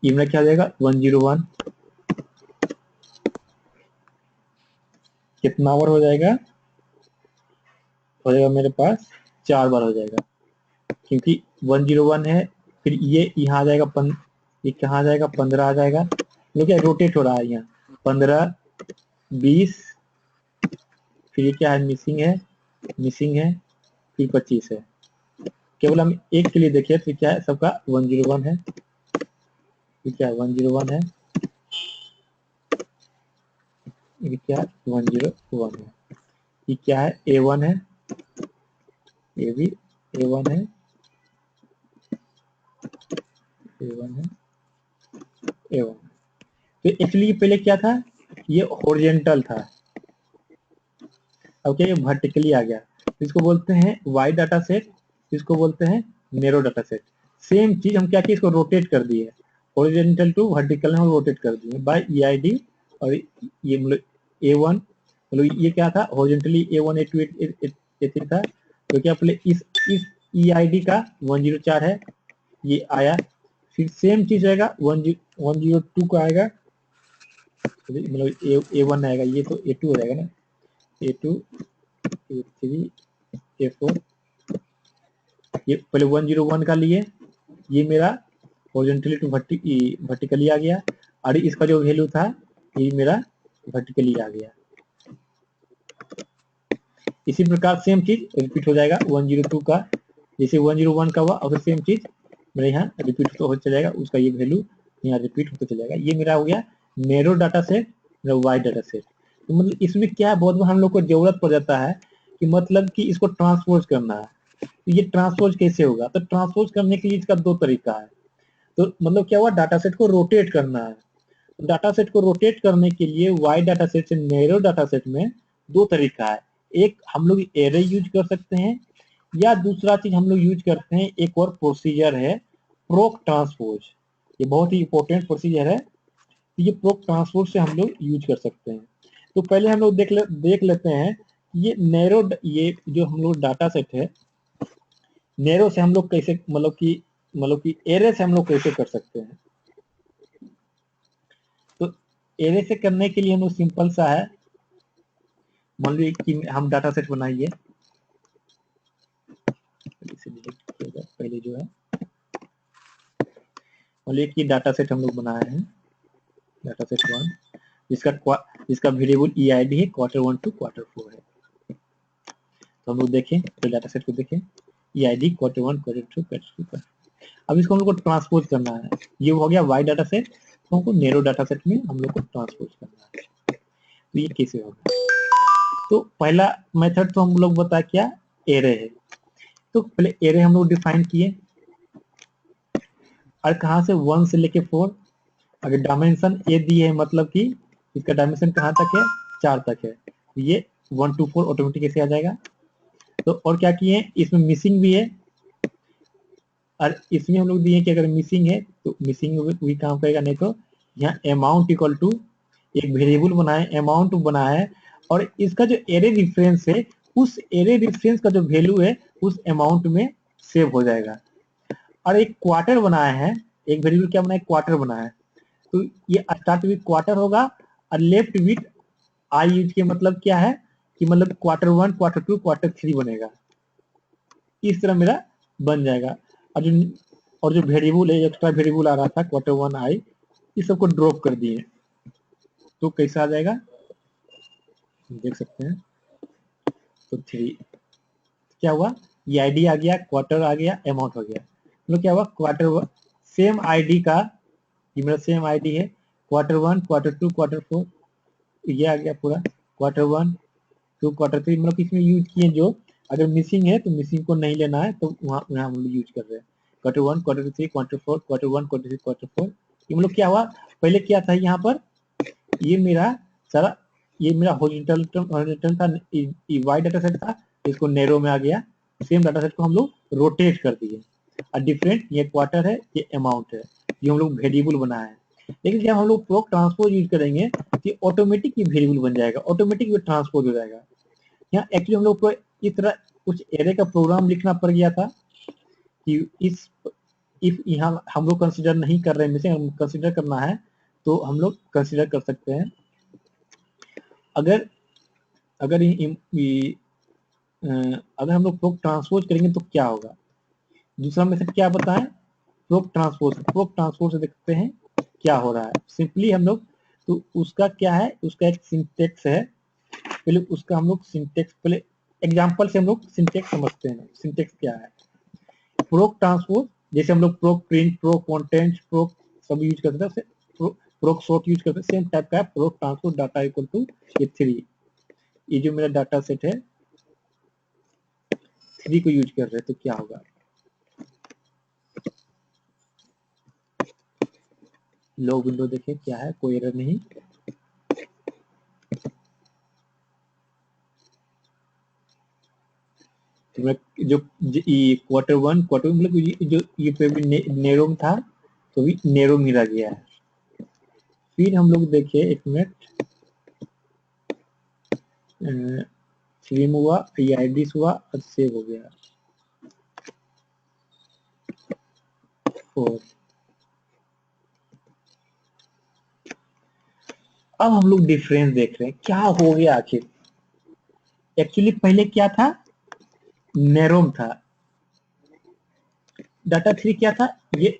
ये मेरा क्या हो जाएगा 101, कितना बार हो जाएगा मेरे पास 4 बार हो जाएगा, क्योंकि 101 है, फिर ये यहाँ आ जाएगा ये कहाँ आ जाएगा 15 आ जाएगा, ये क्या रोटेट हो रहा है यहाँ 15 20, फिर ये क्या है मिसिंग है, फिर 25 है। केवल हम एक के लिए देखिए तो क्या है सबका 101 है, क्या 101 है, ये क्या 101 है, ये क्या है A1 है, ये भी A1 है, A1 है, A1। तो एक्चुअली पहले क्या था, ये हॉरिजॉन्टल था, अब क्या ये वर्टिकली आ गया, इसको बोलते हैं वाइड डाटा सेट, इसको बोलते हैं नैरो डाटा सेट। सेम चीज हम क्या किए, इसको रोटेट कर दिए, हॉरिजॉन्टल टू वर्टिकल हम रोटेट कर दिए बाय EID, और ये मतलब A1 मतलब ये क्या था हॉरिजॉन्टली A1 A2 A3 था, तो क्या पहले इस EID का 104 है, ये आया, फिर सेम चीज आएगा 102 का आएगा, मतलब A1 आएगा, ये तो A2 हो जाएगा ना, A2 A3 A4, ये पहले 101 का लिए, ये मेरा हॉरिजॉन्टली टू वर्टिकली आ गया, और इसका जो वैल्यू था ये मेरा वर्टिकली आ गया। इसी प्रकार सेम चीज रिपीट हो जाएगा 102 का, जैसे 101 का हुआ, और सेम चीज मेरे यहाँ रिपीट हो चलेगा, उसका ये वैल्यू यहाँ रिपीट होते चलेगा। ये मेरा हो गया narrow data set, wide data set. तो मतलब इसमें क्या है, बहुत बार हम लोग को जरूरत पड़ जाता है कि मतलब कि इसको ट्रांसपोज करना है, तो ये ट्रांसपोज कैसे होगा, तो ट्रांसपोज करने के लिए इसका 2 तरीका है। तो मतलब क्या हुआ, डाटा सेट को रोटेट करना है, तो डाटा सेट को रोटेट करने के लिए वाइड डाटा सेट से नैरो डाटा सेट में 2 तरीका है, एक हम लोग एरे यूज कर सकते हैं, या दूसरा चीज हम लोग यूज करते हैं, एक और प्रोसीजर है प्रोक ट्रांसपोज, ये बहुत ही इंपॉर्टेंट प्रोसीजर है, ये प्रोक ट्रांसपोज से हम लोग यूज कर सकते हैं। तो पहले हम लोग देख लेते हैं ये नैरो, ये जो हम लोग डाटा सेट है, नैरो से हम लोग कैसे मतलब कि एरे से हम लोग कैसे कर सकते हैं। तो एरे से करने के लिए हम लोग सिंपल सा है, मान लीजिए कि हम डाटा सेट बनाइए, पहले जो है मान लीजिए कि डाटा सेट हम लोग बनाए हैं, डाटा सेट 1, जिसका वेरिएबल EID है Q1 to Q4 है। तो हम लोग देखें, तो डाटा सेट को देखें, EID Q1 Q2 Q3। अब इसको हम लोग को ट्रांसपोज करना है, ये हो गया वाइड डाटा सेट, तो हमको नैरो डाटा सेट में हम लोग को ट्रांसपोज करना है। तो ये कैसे होगा, तो पहला मेथड तो हम लोग बता क्या एरे है, तो पहले एरे हम लोग डिफाइन किए, और कहाँ से 1 से लेके 4, अगर डायमेंशन ए दी है मतलब कि इसका डायमेंशन कहाँ तक है 4 तक है, तो ये 1 to 4 ऑटोमेटिक ऐसे आ जाएगा। तो और क्या किए, इसमें मिसिंग भी है, और इसमें हम लोग दिए कि अगर मिसिंग है तो मिसिंग वही काम करेगा, नहीं तो यहाँ अमाउंट इक्वल टू एक वेरिएबल बनाए, अमाउंट बनाया है, और इसका जो एरे रेफरेंस है, उस एरे रेफरेंस का जो वैल्यू है उस अमाउंट में सेव हो जाएगा। और एक क्वार्टर बनाया है, एक वेरिएबल क्या बनाया, क्वार्टर बनाया है, तो ये स्टार्ट विथ क्वार्टर होगा, और लेफ्ट विथ आई यूज के मतलब क्या है कि मतलब Q1 Q2 Q3 बनेगा, इस तरह मेरा बन जाएगा। और जो वेरिएबल है, एक्स्ट्रा वेरिएबल आ रहा था Q1 आई, इस सबको ड्रॉप कर दिए, तो कैसा आ जाएगा देख सकते हैं। तो 3 क्या हुआ, ये आईडी आ गया, क्वार्टर आ गया, अमाउंट हो गया, मतलब क्या हुआ क्वार्टर सेम आईडी का, ये मेरा सेम आईडी है Q1 Q2 Q4, ये आ गया पूरा Q1 2 Q3, मतलब इसमें यूज किए जो अगर मिसिंग है तो मिसिंग को नहीं लेना है, तो वहाँ हम लोग यूज कर रहे हैं Q1 Q3 Q4 Q1 Q3 Q4, ये मतलब क्या हुआ पहले क्या था यहाँ पर, ये मेरा सारा, ये मेरा हॉरिजॉन्टल था, वाइड डाटा सेट था, इसको नैरो में आ गया। सेम डाटा सेट को हम लोग रोटेट कर दिए, और डिफरेंट, ये क्वार्टर है, ये अमाउंट है, ये हम लोग वेरिएबल बनाया है। लेकिन जब हम लोग प्रोक ट्रांसपोज यूज करेंगे तो ऑटोमेटिक ये वेरिएबल बन जाएगा, ऑटोमेटिक ये ट्रांसपोज हो जाएगा। यहाँ एक्चुअली हम लोग को इस तरह कुछ एरे का प्रोग्राम लिखना पड़ गया था कि इफ यहाँ हम लोग कंसिडर नहीं कर रहे हैं, जैसे हम कंसिडर करना है तो हम लोग कंसिडर कर सकते हैं। अगर अगर अगर हम लोग प्रोक ट्रांसपोज करेंगे तो क्या होगा, दूसरा मेथड क्या बताएं, प्रोक ट्रांसपोज से देखते हैं क्या हो रहा है। सिंपली हम लोग, तो उसका क्या है, उसका एक सिंटेक्स है, पहले उसका हम लोग सिंटेक्स, पहले एग्जांपल से हम लोग सिंटेक्स समझते हैं। सिंटेक्स क्या है, प्रोक ट्रांसपोज, जैसे हम लोग proc print, proc content, proc सब यूज करते हैं, प्रोक सॉर्ट यूज करते हैं, सेम टाइप का है proc transpose data equal to ये 3। ये जो मेरा डाटा सेट है 3 को यूज कर रहे हैं, तो क्या होगा, लो विंडो देखें क्या है, कोई एरर नहीं। तो जो क्वार्टर वन मतलब जो ये पे भी नेरो में था, तो भी नेरो में रह गया है। फिर हम लोग देखिए, एक मिनट, स्लिम हुआ, ये आईडीस हुआ और सेव हो गया 4। अब हम लोग डिफरेंस देख रहे हैं क्या हो गया आखिर। एक्चुअली पहले क्या था, नैरोम था, डाटा 3 क्या था, ये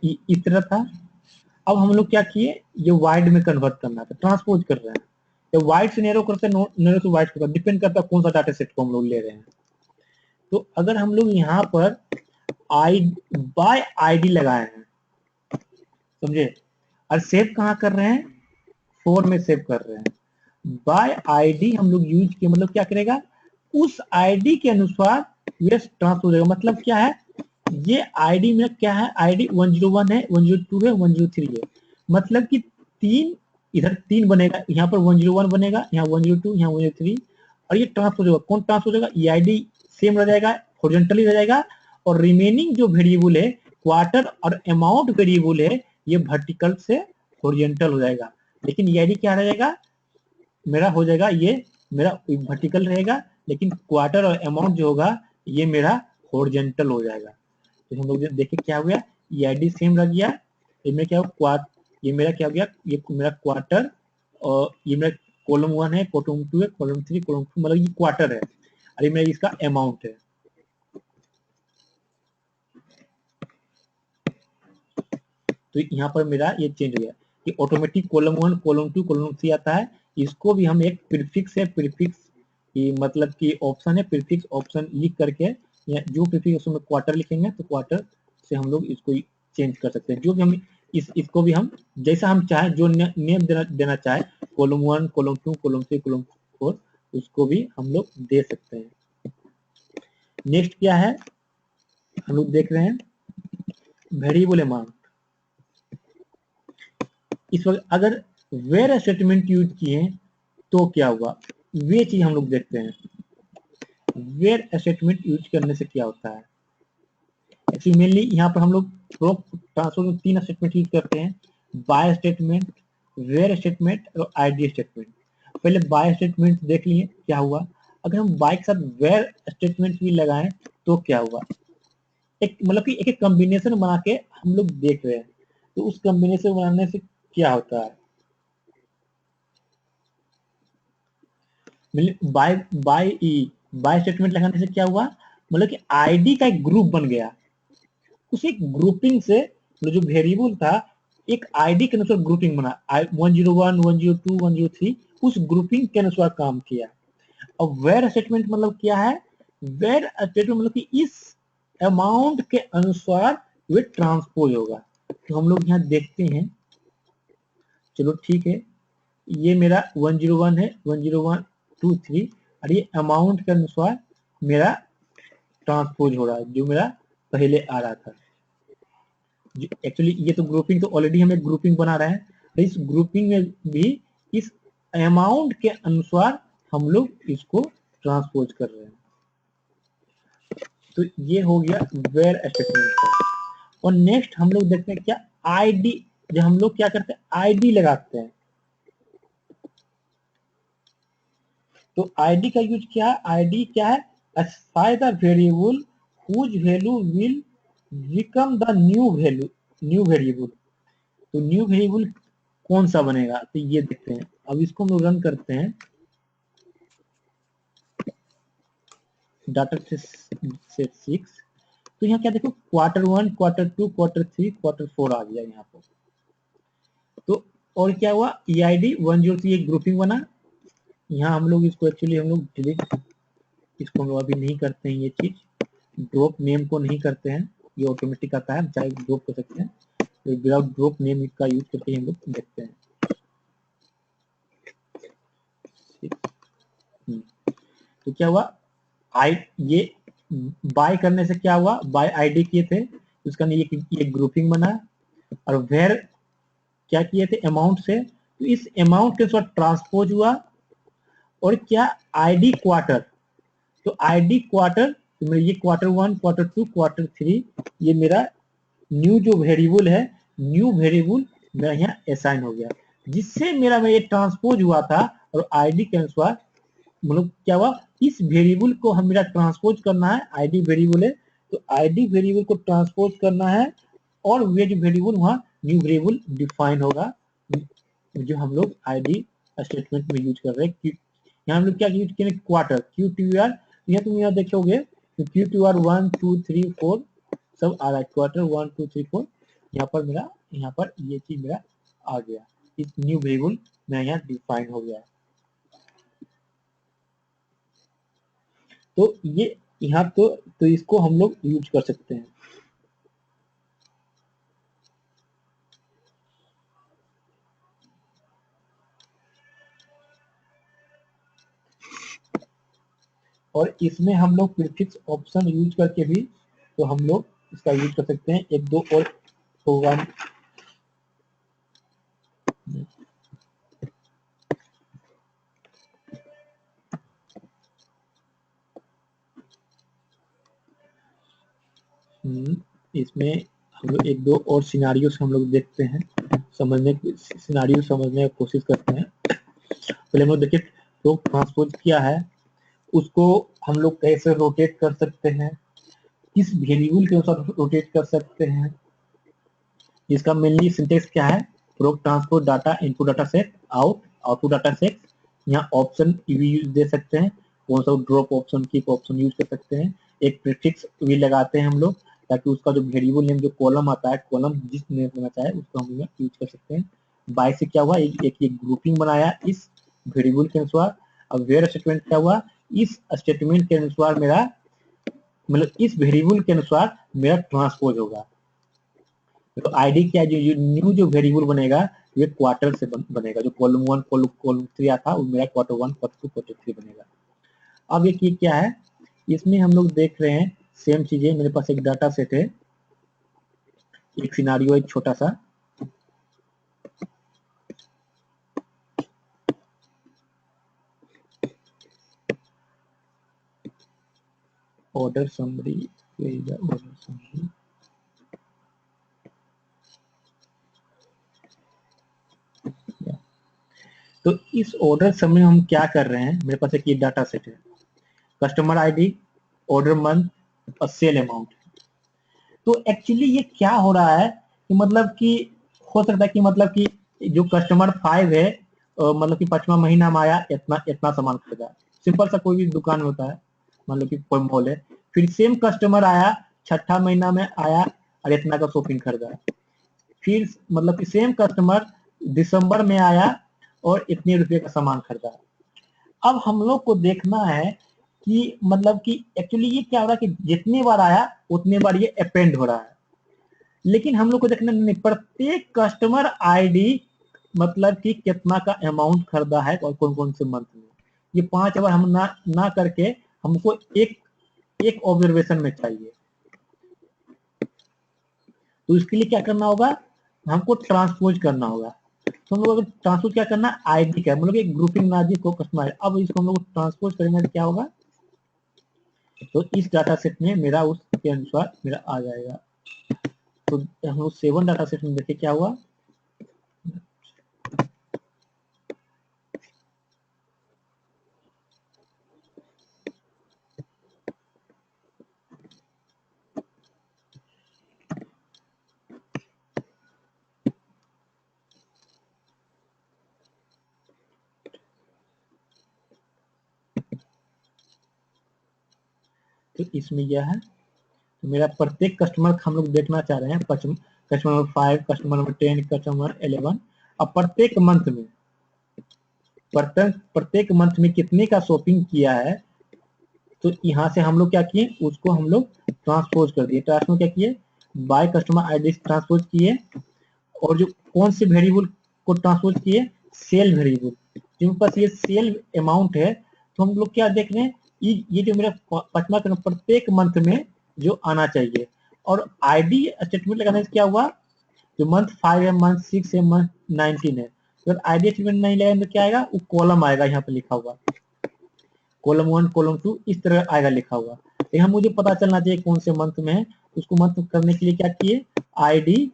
इस तरह था। अब हम लोग क्या किए, ये वाइड में कन्वर्ट करना था, ट्रांसपोज कर रहे हैं, तो वाइड से नैरो करते हैं, नैरो से वाइड करते हैं, डिपेंड करता है कौन सा डाटा सेट को हम लोग ले रहे हैं। तो अगर हम लोग यहाँ पर बाय आईडी लगाए हैं, समझे, और सेव कहाँ कर रहे हैं, 4 में सेव कर रहे हैं। बाय आईडी हम लोग यूज किए, मतलब क्या करेगा, उस आईडी के अनुसार ये ट्रांसफर हो जाएगा। मतलब क्या है, ये आईडी में क्या है, आईडी 101 है, 102 है, 103 है, मतलब कि 3 इधर 3 बनेगा, यहाँ पर 101 बनेगा, यहाँ 102, यहाँ 103, और ये ट्रांसफर हो जाएगा। कौन ट्रांसफर हो जाएगा, ये आईडी सेम रह जाएगा, हॉरिजॉन्टली रह जाएगा, और रिमेनिंग जो वेरिएबल है, क्वार्टर और अमाउंट वेरिएबल है, ये वर्टिकल से हॉरिजॉन्टल हो जाएगा। लेकिन ये आईडी क्या रह जाएगा, मेरा हो जाएगा, ये मेरा वर्टिकल रहेगा, लेकिन क्वार्टर और अमाउंट जो होगा ये मेरा हॉरिजॉन्टल हो जाएगा। तो हम लोग देखिए क्या हो गया, ये आईडी सेम रह गया, इसमें क्या हो, ये मेरा क्या हो गया, ये मेरा क्वार्टर, और ये मेरा कॉलम 1 है, कॉलम 2 है, कॉलम 3, कॉलम 2, मतलब ये क्वार्टर है, और ये मेरा इसका अमाउंट है। तो यहाँ पर मेरा ये चेंज हो गया, कि ऑटोमेटिक कॉलम 1, कॉलम 2, कॉलम 3 आता है। इसको भी हम एक प्रीफिक्स है, प्रीफिक्स की मतलब कि ऑप्शन है, प्रीफिक्स ऑप्शन लिख करके, या जो प्रीफिक्स उसमें क्वार्टर लिखेंगे तो क्वार्टर से हम लोग इसको चेंज कर सकते हैं। जो भी हम इसको भी हम जैसा हम चाहे, जो नेम देना चाहे, कॉलम 1, कॉलम 2, कॉलम 3, कॉलम 4, उसको भी हम लोग दे सकते हैं। नेक्स्ट क्या है, हम लोग देख रहे हैं वेरिएबल अमाउंट। इस वक्त अगर वेर स्टेटमेंट यूज किए तो क्या हुआ, वे चीज हम लोग देखते हैं। वेर स्टेटमेंट यूज करने से क्या होता है, एक्चुअली मेनली यहाँ पर हम लोग प्रोक ट्रांसफर में 3 स्टेटमेंट यूज करते हैं, बाय स्टेटमेंट, वेर स्टेटमेंट और आईडी स्टेटमेंट। पहले बाय स्टेटमेंट देख लिए क्या हुआ, अगर हम बाय के साथ वेर स्टेटमेंट भी लगाएं तो क्या हुआ, एक मतलब कि एक कॉम्बिनेशन बना के हम लोग देख रहे हैं। तो उस कॉम्बिनेशन बनाने से क्या होता है, बाय बाय बाय स्टेटमेंट लगाने से क्या हुआ, मतलब कि आईडी का एक ग्रुप बन गया, उस एक ग्रुपिंग से जो वेरिएबल था, एक आईडी के अनुसार ग्रुपिंग बना, 101, 102, 103, उस ग्रुपिंग के अनुसार काम किया। अब वेर स्टेटमेंट मतलब क्या है, वेर स्टेटमेंट मतलब कि इस अमाउंट के अनुसार वे ट्रांसपोज होगा। तो हम लोग यहाँ देखते हैं, चलो ठीक है, ये मेरा 101 है, 10123, और ये अमाउंट के अनुसार मेरा ट्रांसपोज हो रहा है, जो मेरा पहले आ रहा था। एक्चुअली ये तो ग्रुपिंग तो ऑलरेडी हम एक ग्रुपिंग बना रहे हैं, तो इस ग्रुपिंग में भी इस अमाउंट के अनुसार हम लोग इसको ट्रांसपोज कर रहे हैं। तो ये हो गया वेयर स्टेटमेंट का। और नेक्स्ट हम लोग देखते हैं क्या आईडी, जो हम लोग क्या करते हैं आईडी लगाते हैं। तो आईडी का यूज क्या है, आईडी क्या है, specify the variable whose value will become the new value, new variable. तो न्यू वेरिएबल कौन सा बनेगा, तो ये देखते हैं। अब इसको हम लोग रन करते हैं, डाटा सेट 6। तो यहाँ क्या देखो Q1, Q2, Q3, Q4 आ गया यहाँ पर। तो और क्या हुआ, EID 103 एक ग्रुपिंग बना। यहाँ हम लोग इसको एक्चुअली हम लोग डिलीट, इसको हम लोग अभी नहीं करते हैं, ये चीज ड्रॉप नेम को नहीं करते हैं, ये ऑटोमेटिक आता है, चाहे ड्रॉप कर सकते हैं। तो विदाउट ड्रॉप नेम का यूज करके हम लोग देखते हैं। तो क्या हुआ, ये बाय करने से क्या हुआ, बाय आईडी किए थे, उसका ये ग्रुपिंग बना। और वेयर क्या किए थे, अमाउंट से, तो इस अमाउंट के साथ ट्रांसपोज हुआ। और क्या आईडी क्वार्टर, तो आईडी क्वार्टर, तो ये Q1, Q2, Q3, ये मेरा न्यू जो वेरिएबल है, न्यू वेरिएबल मेरा यहाँ असाइन हो गया, जिससे मेरा ये ट्रांसपोज हुआ था। और आईडी के अनुसार मतलब क्या हुआ, इस वेरिएबल को हम मेरा ट्रांसपोज करना है, आईडी वेरिएबल है, तो आईडी वेरिएबल को ट्रांसपोज करना है। और वे जो वेरिएबल वहाँ न्यू वेरिएबल डिफाइन होगा, जो हम लोग आईडी स्टेटमेंट में यूज कर रहे हैं। यहाँ हम लोग क्या यूज करें, क्वार्टर, QTR। यहाँ तुम यहाँ देखोगे तो QTR 1 2 3 4 सब आ रहा है, क्वार्टर 1 2 3 4। यहाँ पर मेरा, यहाँ पर ये चीज मेरा आ गया, इस न्यू वेरिएबल मेरा यहाँ डिफाइन हो गया। तो ये यहाँ तो इसको हम लोग यूज कर सकते हैं। और इसमें हम लोग प्रीफिक्स ऑप्शन यूज करके भी तो हम लोग इसका यूज कर सकते हैं। एक दो और प्रोग्राम, इसमें हम लोग एक दो और सिनारियो हम लोग देखते हैं, सिनारियो समझने की कोशिश करते हैं। पहले हम लोग देखिए, तो ट्रांसपोज किया है, उसको हम लोग कैसे रोटेट कर सकते हैं, किस वेरिएबल के अनुसार रोटेट कर सकते हैं। इसका मेनली सिंटेक्स क्या है, proc transpose data input data set out, output data set. यहाँ ऑप्शन भी दे सकते हैं, कौन सा drop option, keep option use कर सकते हैं। एक प्रीफिक्स भी लगाते हैं हम लोग, ताकि उसका जो वेरिएबल नेम जो कॉलम आता है, कॉलम जिस नेम लेना चाहे उसको हम लोग यूज कर सकते हैं। बाय से क्या हुआ, एक ग्रुपिंग बनाया इस वेरिएबल के अनुसार। अब वेयर स्टेटमेंट क्या हुआ, इस स्टेटमेंट के अनुसार मेरा मतलब इस वेरिएबल के अनुसार मेरा ट्रांसपोज होगा। तो आईडी क्या है, जो न्यू जो वेरिएबल बनेगा ये क्वार्टर से बनेगा, जो कॉलम 1 कॉलम 3 आता है वो मेरा Q1 Q2 Q3 बनेगा। अब ये क्या है, इसमें हम लोग देख रहे हैं सेम चीजें। मेरे पास एक डाटा सेट है, एक सिनारियो, एक छोटा सा ऑर्डर समरी, ऑर्डर समरी। तो इस ऑर्डर समरी में हम क्या कर रहे हैं, मेरे पास एक ये डाटा सेट है, कस्टमर आईडी, ऑर्डर मंथ और सेल अमाउंट। तो एक्चुअली ये क्या हो रहा है कि मतलब कि हो सकता है कि मतलब कि जो कस्टमर 5 है, मतलब कि 5वां महीना में आया, इतना इतना सामान खरीदा। सिंपल सा कोई भी दुकान में होता है, मान लो कि कोई मॉल है, फिर सेम कस्टमर आया, छठा महीना में आया और इतना का शॉपिंग खरीदा। फिर मतलब कि सेम कस्टमर दिसंबर में आया और इतने रुपए का सामान खरीदा। अब हम लोग को देखना है कि मतलब कि एक्चुअली ये क्या हो रहा है कि जितने बार आया उतने बार ये अपेंड हो रहा है। लेकिन हम लोग को देखना नहीं, प्रत्येक कस्टमर आईडी मतलब कि कितना का अमाउंट खरीदा है और कौन कौन से मंथ में। ये 5 बार हम ना करके हमको एक एक ऑब्जर्वेशन में चाहिए। तो इसके लिए क्या करना होगा, हमको ट्रांसपोज करना होगा। तो हम लोग अगर ट्रांसपोज क्या करना, आईडी का मतलब एक ग्रुपिंग नाजी को कस्टमर, अब इसको हम लोग ट्रांसपोज करेंगे तो क्या होगा, तो इस डाटा सेट में मेरा उसके अनुसार मेरा आ जाएगा। तो हम लोग 7 डाटा सेट में देखिए क्या हुआ, तो इसमें यह है, तो मेरा प्रत्येक कस्टमर हम लोग देखना चाह रहे हैं, customer number 5, customer number 10, customer number 11। अब प्रत्येक मंथ में कितने का शॉपिंग किया है, तो यहाँ से हम लोग क्या किए, उसको हम लोग ट्रांसपोज कर दिए। ट्रांसपोज क्या किए, बाय कस्टमर आईडी ट्रांसपोज किए, और जो कौन से वेरिएबल को ट्रांसपोज किए, सेल वेरिएबल। जिनके पास ये सेल अमाउंट है, तो हम लोग क्या देख रहे हैं, ये जो मेरा पचमा प्रत्येक मंथ में जो आना चाहिए। और आईडी स्टेटमेंट लगाने से क्या हुआ, जो मंथ 5 है, मंथ 6 है, मंथ 19 है, अगर आईडी स्टेटमेंट नहीं लगाएंगे तो क्या आएगा, वो कॉलम आएगा यहाँ पे लिखा हुआ, कॉलम 1 कॉलम 2 इस तरह आएगा लिखा हुआ। लेकिन मुझे पता चलना चाहिए कौन से मंथ में है, उसको मंथ करने के लिए क्या किए, आईडी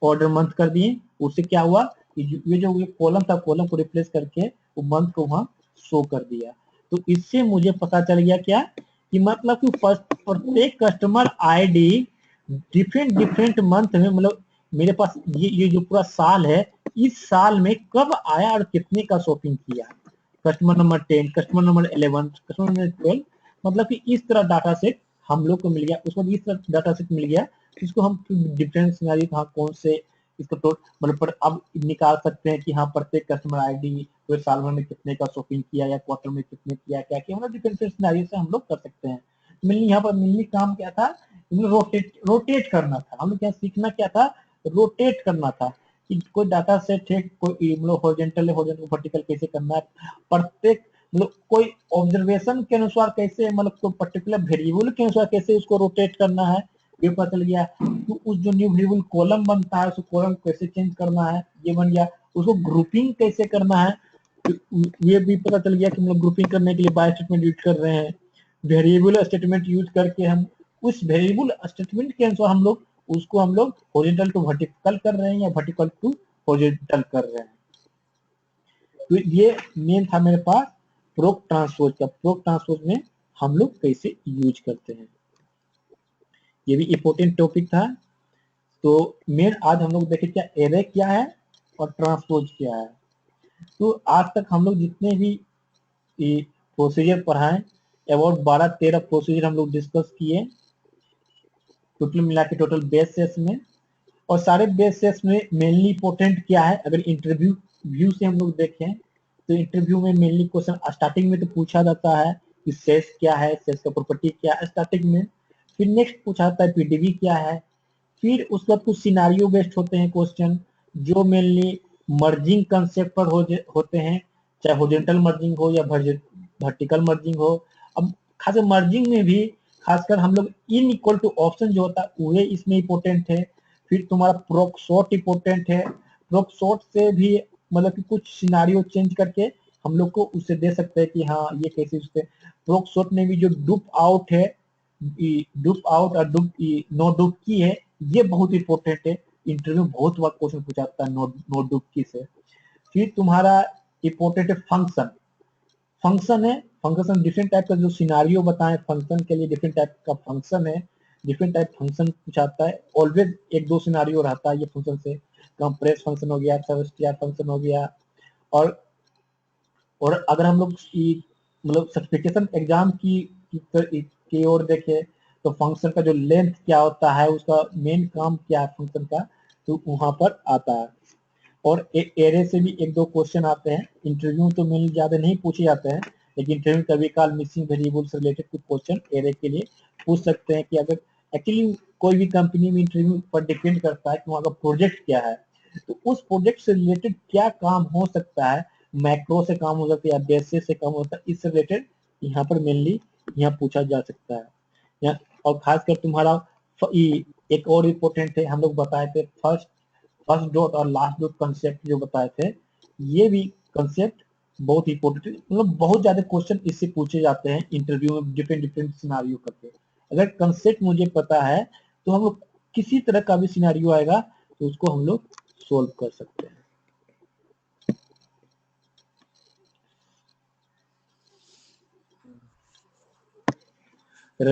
ऑर्डर मंथ कर दिए। उससे क्या हुआ, ये जो ये कॉलम था, कॉलम को रिप्लेस करके वो मंथ को वहां शो कर दिया। तो इससे मुझे पता चल गया क्या, कि मतलब कि प्रत्येक कस्टमर आईडी डिफरेंट मंथ में, मतलब मेरे पास ये जो पूरा साल है, इस साल में कब आया और कितने का शॉपिंग किया, customer number 10, customer number 11, customer number 12, मतलब कि इस तरह डाटा सेट हम लोग को मिल गया। उसको इस तरह डाटा सेट मिल गया, इसको हम डिफरेंस कौन से इसको तो मतलब पर अब निकाल सकते हैं कि हाँ प्रत्येक कस्टमर आईडी तो साल भर में कितने का शॉपिंग किया या क्वार्टर में कितने किया, क्या किया, मतलब डिफरेंट सिनेरियो से हम लोग कर सकते हैं। मिलनी यहाँ पर मिलनी काम क्या था, रोटेट करना था। हम लोग क्या सीखना क्या था, रोटेट करना था, कि कोई डाटा सेट है, कोई मतलब हॉरिजॉन्टल है, हॉरिजॉन्टल वर्टिकल कैसे करना है, प्रत्येक मतलब कोई ऑब्जर्वेशन के अनुसार कैसे, मतलब कोई पर्टिकुलर वेरिएबल के अनुसार कैसे उसको रोटेट करना है, ये पता चल गया। तो उस जो न्यू वेरिएबल कॉलम बनता है, उस कॉलम कैसे चेंज करना है, ये बन गया। उसको ग्रुपिंग कैसे करना है, ये भी पता चल गया कि हम लोग ग्रुपिंग करने के लिए बाय स्टेटमेंट यूज कर रहे हैं। वेरिएबल स्टेटमेंट यूज करके हम उस वेरिएबल स्टेटमेंट के अनुसार हम लोग हॉरिजॉन्टल टू वर्टिकल कर रहे हैं या वर्टिकल टू हॉरिजॉन्टल कर रहे हैं। तो ये मेन था मेरे पास प्रोक ट्रांसपोज का। प्रोक ट्रांसपोज में हम लोग कैसे यूज करते हैं, ये भी इंपॉर्टेंट टॉपिक था। तो मेन आज हम लोग देखे क्या एरे क्या है और ट्रांसपोज क्या है। तो आज तक हम लोग जितने भी प्रोसीजर पढ़ाए, अबाउट 12-13 प्रोसीजर हम लोग डिस्कस किए, टोटल मिला के टोटल बेस सेस में। और सारे बेस सेस में मेनली इंपॉर्टेंट क्या है, अगर इंटरव्यू व्यू से हम लोग देखें, तो इंटरव्यू में मेनली क्वेश्चन स्टार्टिंग में तो पूछा जाता है कि सेस क्या है, सेस का प्रॉपर्टी क्या है स्टार्टिंग में। फिर नेक्स्ट पूछा जाता है पीडीवी क्या है। फिर उसके बाद कुछ सिनारियो बेस्ड होते हैं क्वेश्चन, जो मेनली मर्जिंग कंसेप्ट पर होते हैं, चाहे हॉरिजॉन्टल मर्जिंग हो या वर्टिकल मर्जिंग हो। अब खास मर्जिंग में भी खासकर हम लोग इन इक्वल टू ऑप्शन जो होता है वो इसमें इंपॉर्टेंट है। फिर तुम्हारा प्रोक शॉर्ट इंपॉर्टेंट है, प्रोक शॉर्ट से भी मतलब कि कुछ सिनारियो चेंज करके हम लोग को उसे दे सकते हैं कि हाँ ये कैसे उससे। प्रोक शॉर्ट में भी जो डुप आउट है, डुप आउट और डुप नो डुप की है, ये बहुत इंपॉर्टेंट है। इंटरव्यू बहुत बार क्वेश्चन पूछा जाता है नो डुप की से। फिर तुम्हारा इंपॉर्टेंट है फंक्शन। फंक्शन है, फंक्शन डिफरेंट टाइप का जो सिनारियो बताएं, फंक्शन के लिए डिफरेंट टाइप का फंक्शन है, डिफरेंट टाइप फंक्शन पूछाता है। ऑलवेज एक दो सिनारियो रहता है ये फंक्शन से, कंप्रेस फंक्शन हो गया, सबस्ट्रियर फंक्शन हो गया। और और अगर हम लोग मतलब सर्टिफिकेशन एग्जाम की ओर देखें, तो फंक्शन का जो लेंथ क्या होता है, उसका मेन काम क्या है फंक्शन का, तो वहां पर आता है। और एक एरे से भी एक दो क्वेश्चन आते हैं। इंटरव्यू तो मेनली ज्यादा नहीं पूछे जाते हैं, लेकिन इंटरव्यू कभी काल मिसिंग वेरिएबल से रिलेटेड कुछ क्वेश्चन एरे के लिए पूछ सकते हैं कि अगर एक्चुअली कोई भी कंपनी में इंटरव्यू पर डिपेंड करता है कि वहाँ का प्रोजेक्ट क्या है, तो उस प्रोजेक्ट से रिलेटेड क्या काम हो सकता है, मैक्रो से काम हो सकता है या बेसिस से काम होता है, इससे रिलेटेड यहाँ पर मेनली यहाँ पूछा जा सकता है। और खासकर तुम्हारा एक और इम्पोर्टेंट है, हम लोग बताए थे फर्स्ट डॉट और लास्ट डॉट कंसेप्ट जो बताए थे, ये भी कंसेप्ट बहुत इंपॉर्टेंट है। मतलब बहुत ज्यादा क्वेश्चन इससे पूछे जाते हैं इंटरव्यू में, डिफरेंट डिफरेंट सिनारियो करके। अगर कंसेप्ट मुझे पता है तो हम लोग किसी तरह का भी सिनारियो आएगा तो उसको हम लोग सोल्व कर सकते हैं।